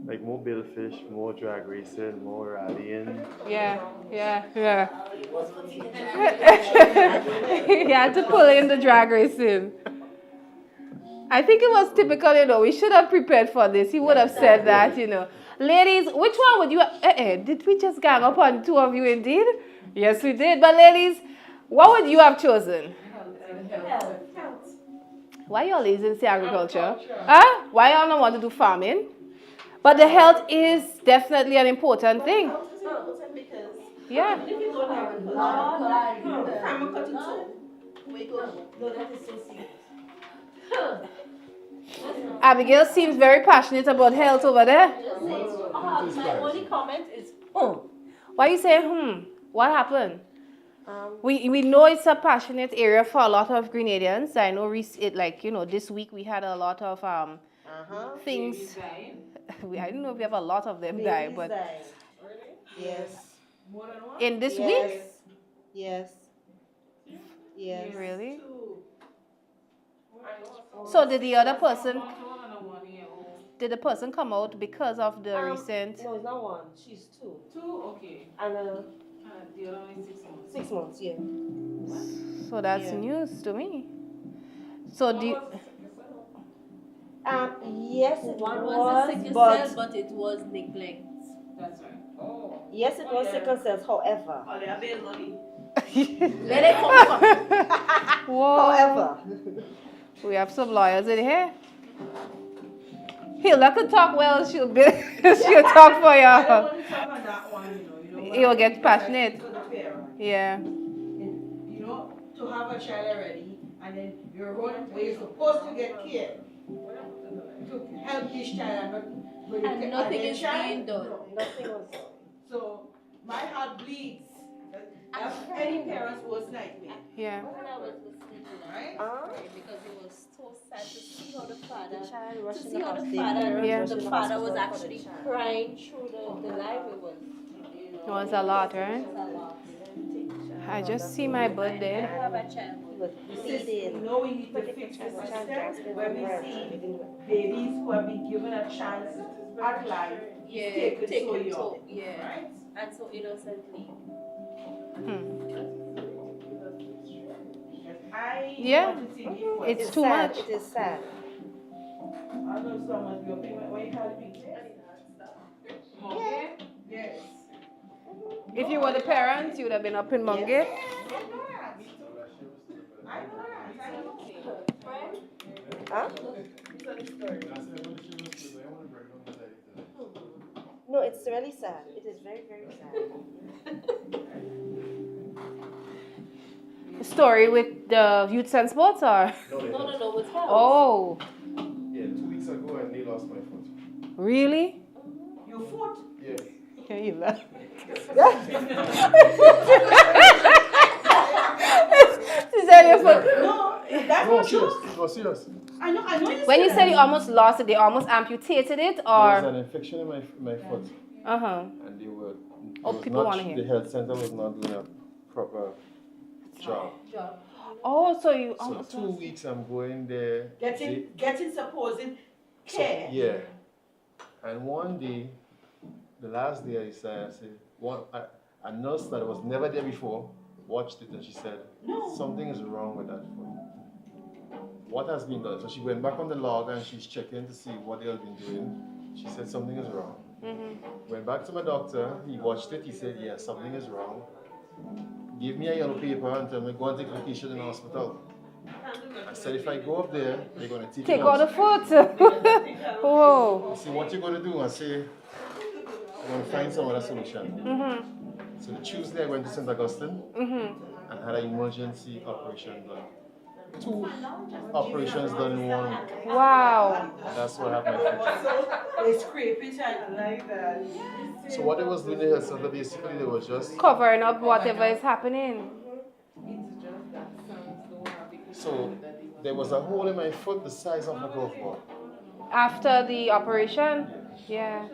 Like more billfish, more drag racing, more rallying. Yeah. He had to pull in the drag racing. I think it was typical, we should have prepared for this. He would have said that, Ladies, which one would you... did we just gang up on two of you indeed? Yes, we did. But ladies, what would you have chosen? Why y'all lazy in say agriculture? Huh? Why y'all don't want to do farming? But the health is definitely an important thing. Yeah. Abigail seems very passionate about health over there. My only comment is, Why you say, What happened? We know it's a passionate area for a lot of Grenadians. I know this week we had a lot of things. I don't know if we have a lot of them die, but Yes. in this week? Yes. Really? So did the other person, did the person come out because of the recent? No, it's not one. She's two. Two? Okay. And The other one is 6 months. 6 months, yeah. So that's news to me. So do you, Yes, it one was was, the sickle but cell, but it was neglect. That's right. Oh. yes, it was sickle cells. However, Oh, they are paying money. Let it come. whoa, however, we have some lawyers in here. Hilda could talk well, she'll talk for I don't you. want to talk on that one, You'll get passionate. To the parent. Yeah. To have a child already, and then you're running where you're supposed to get care to help this child, And nothing is being done. nothing was. So my heart bleeds. That's any parent's worst nightmare, Yeah. When I was listening to that, right? because it was so sad to see how the father, The child to rushing see how the hospital, father, Yeah. the rushing father hospital was for the actually child. crying through the life. It was, It was a lot, right? a lot. I just see my I birthday. have a child. He was bleeding. No, we need to fix the system where we see babies who have been given a chance at life, Yeah, taken take so it young, to, yeah, right? and so innocently. Yeah. Want to see before. It's too sad. much. It is sad. I know so much your payment when you had big Okay. Yes. If you were the parents, you would have been up in Mungay. Huh? No, it's really sad. It is very, very sad. Story with the youth and sports, or? No, with health. Oh, Yeah, 2 weeks ago I nearly lost my foot. really? Your foot. Yes. Yeah, you laugh. She said your foot. No, that's No, not serious. true. No, serious. I know When you said said you almost lost it, they almost amputated it, There was or? an infection in my foot, Uh-huh. and they were. Oh, was people not- wanna hear. The health center was not doing a proper job. Oh, so you So almost 2 lost. weeks I'm going there. getting supposed care. Yeah. And one day, the last day I said, a nurse that was never there before watched it and she said, something is wrong with that foot. What has been done? So she went back on the log and she's checking to see what they have been doing. She said something is wrong. Went back to my doctor, he watched it, he said, yeah, something is wrong. Give me a yellow paper and tell me go and take vacation in the hospital. I said if I go up there, they're gonna take Take it out the foot. Whoa. I said, what you gonna do? I say, I'm gonna find some other solution. So the Tuesday I went to St. Augustine and had an emergency operation done. 2 operations done in 1 week. Wow. And that's what happened to my foot. They scrape it and like that. So what they was doing in the health center, basically they was just Covering up whatever is happening. It's just that sounds don't have the so there was a hole in my foot the size of a golf ball. After the operation? Yeah.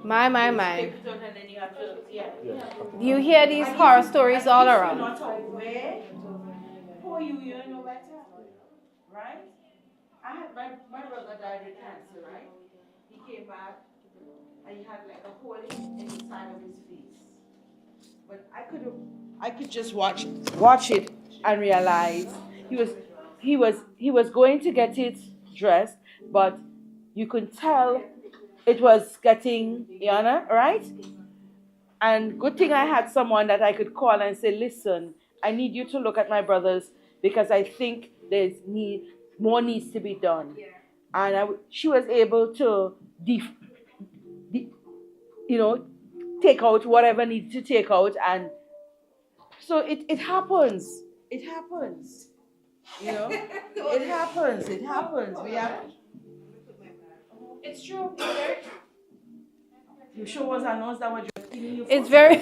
My. Scrape it out and then you have to, You hear these horror stories all You're around. not aware. Poor you know better. Right? I had my brother died with cancer, right? He came back and he had like a hole in the side of his face. But I could just watch it and realize he was going to get it dressed, but you could tell it was getting, right? And good thing I had someone that I could call and say, listen, I need you to look at my brothers because I think more needs to be done. And she was able to, take out whatever needs to take out. And so it happens. It happens. It happens. We have. It's true. You sure was announced that we're just killing you. It's very.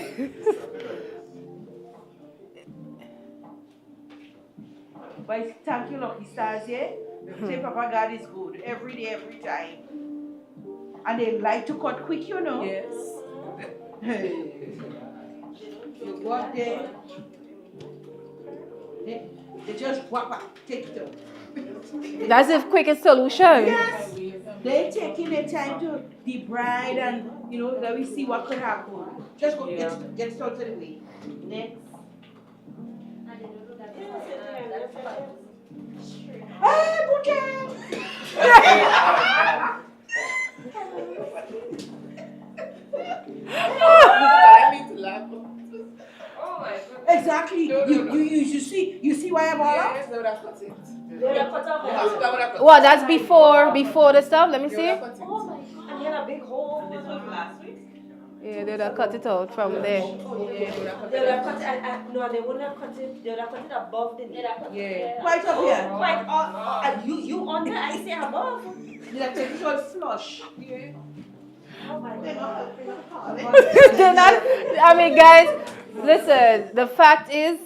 But thank you, Lucky Stars, yeah? Say Papa God is good every day, every time. And they like to cut quick, Yes. You go up there, they just whap, take it out. That's the quickest solution. Yes, they taking their time to debride and let me see what could happen. Just go get it out of the way. Next. Hey, Butcher! I need to laugh. Oh my goodness. Exactly. You see why I'm all up? Yes, they would have cut it. They would have cut off The the hospital would have cut Well, that's before the stuff. Let me it. They see. would have cut it. Oh my God. And he had a big hole. This was last week. Yeah, they'd have cut it out from there. Yeah, they would have cut They it. would have cut it. No, they wouldn't have cut it. They would have cut it above the knee. Yeah. Right up here. Quite and you under, I say above. Did I take it all flush? Yeah. Oh my They're God. They're not, I mean, guys, listen, the fact is,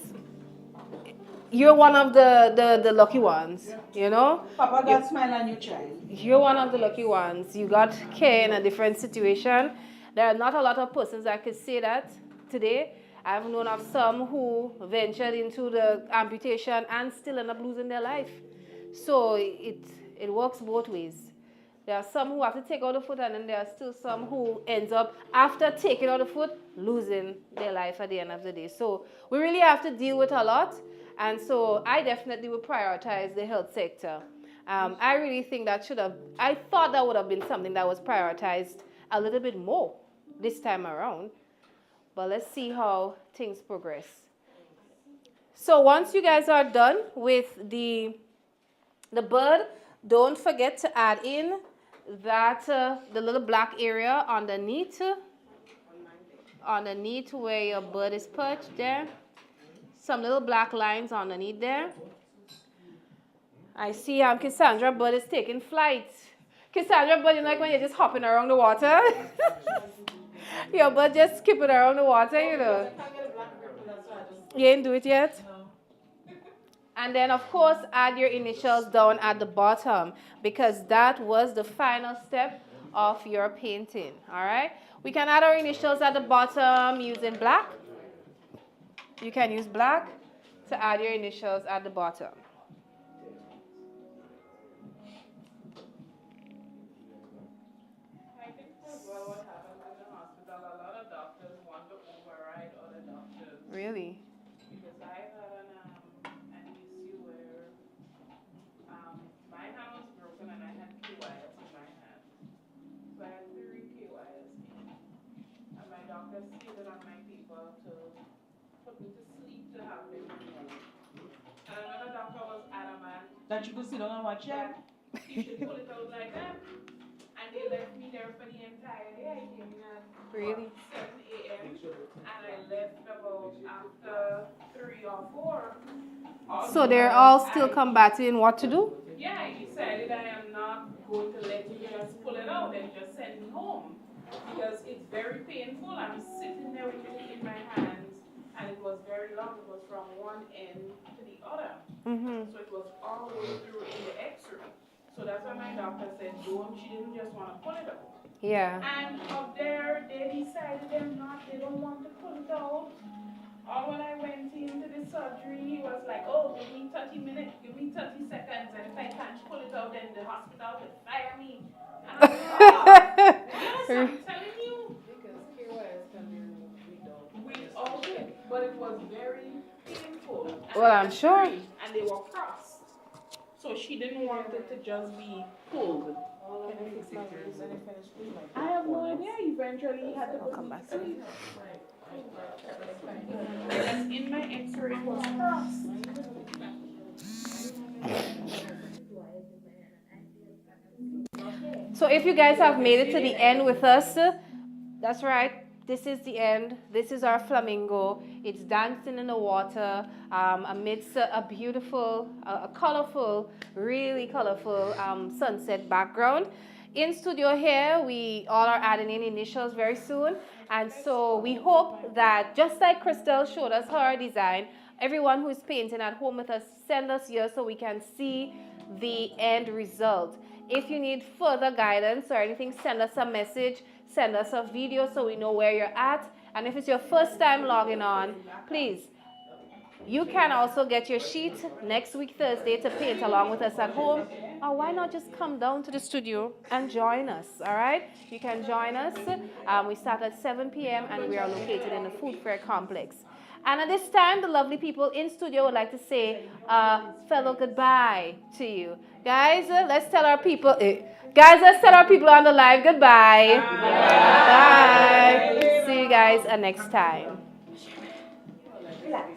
you're one of the lucky ones, Papa God smile on your child. You're one of the lucky ones. You got care in a different situation. There are not a lot of persons that could say that today. I've known of some who ventured into the amputation and still end up losing their life. So it works both ways. There are some who have to take out the foot, and then there are still some who ends up, after taking out the foot, losing their life at the end of the day. So we really have to deal with a lot. And so I definitely would prioritize the health sector. I really think I thought that would have been something that was prioritized a little bit more this time around. But let's see how things progress. So once you guys are done with the bird, don't forget to add in that the little black area underneath where your bird is perched there. Some little black lines underneath there. I see Cassandra bird is taking flight. Cassandra bird, like when you're just hopping around the water. Your bird just skipping around the water, You ain't do it yet? And then, of course, add your initials down at the bottom because that was the final step of your painting, all right? We can add our initials at the bottom using black. You can use black to add your initials at the bottom. I think as well what happens in the hospital, a lot of doctors want to override other doctors. Really? Because I had an issue where my hand was broken and I had KYS in my hand. So I had 3 KYS in. And my doctor stated on my paper to put me to sleep to have them removed. And another doctor was adamant That you could sit down and watch that you should pull it out like that. And and they left me there for the entire day. I came in at Really? 7 a.m. and I left about after 3 or 4. So they're all still combating what to do? Yeah, I decided I am not going to let you just pull it out and just send me home because it's very painful. I'm sitting there with it in my hands and it was very long. It was from one end to the other. So it was all the way through in the x-ray. So that's why my doctor said don't. She didn't just want to pull it out. Yeah. And up there, they decided they don't want to pull it out. All when I went into the surgery, he was like, oh, give me 30 minutes, give me 30 seconds, and if I can't pull it out, then the hospital will fire me. And I'm like, oh, yes, I'm telling you. Because KYS can be removed Without it, but it was very painful. And Well, I I'm was sure. free, and they were crossed. So she didn't want it to just be pulled. I have no idea. Eventually, he had to put me to sleep. Because in my x-ray it was crossed. So if you guys have made it to the end with us, that's right. This is the end. This is our flamingo. It's dancing in the water amidst a beautiful, a colorful, really colorful sunset background. In studio here, we all are adding in initials very soon. And so we hope that just like Crystal showed us her design, everyone who is painting at home with us, send us here so we can see the end result. If you need further guidance or anything, send us a message, send us a video so we know where you're at. And if it's your first time logging on, please, you can also get your sheet next week Thursday to paint along with us at home. Or why not just come down to the studio and join us, all right? You can join us. We start at 7 p.m. and we are located in the Food Fair Complex. And at this time, the lovely people in studio would like to say a fellow goodbye to you. Guys, let's tell our people, guys, let's tell our people on the live goodbye. Bye. Bye. See you guys next time. Relax.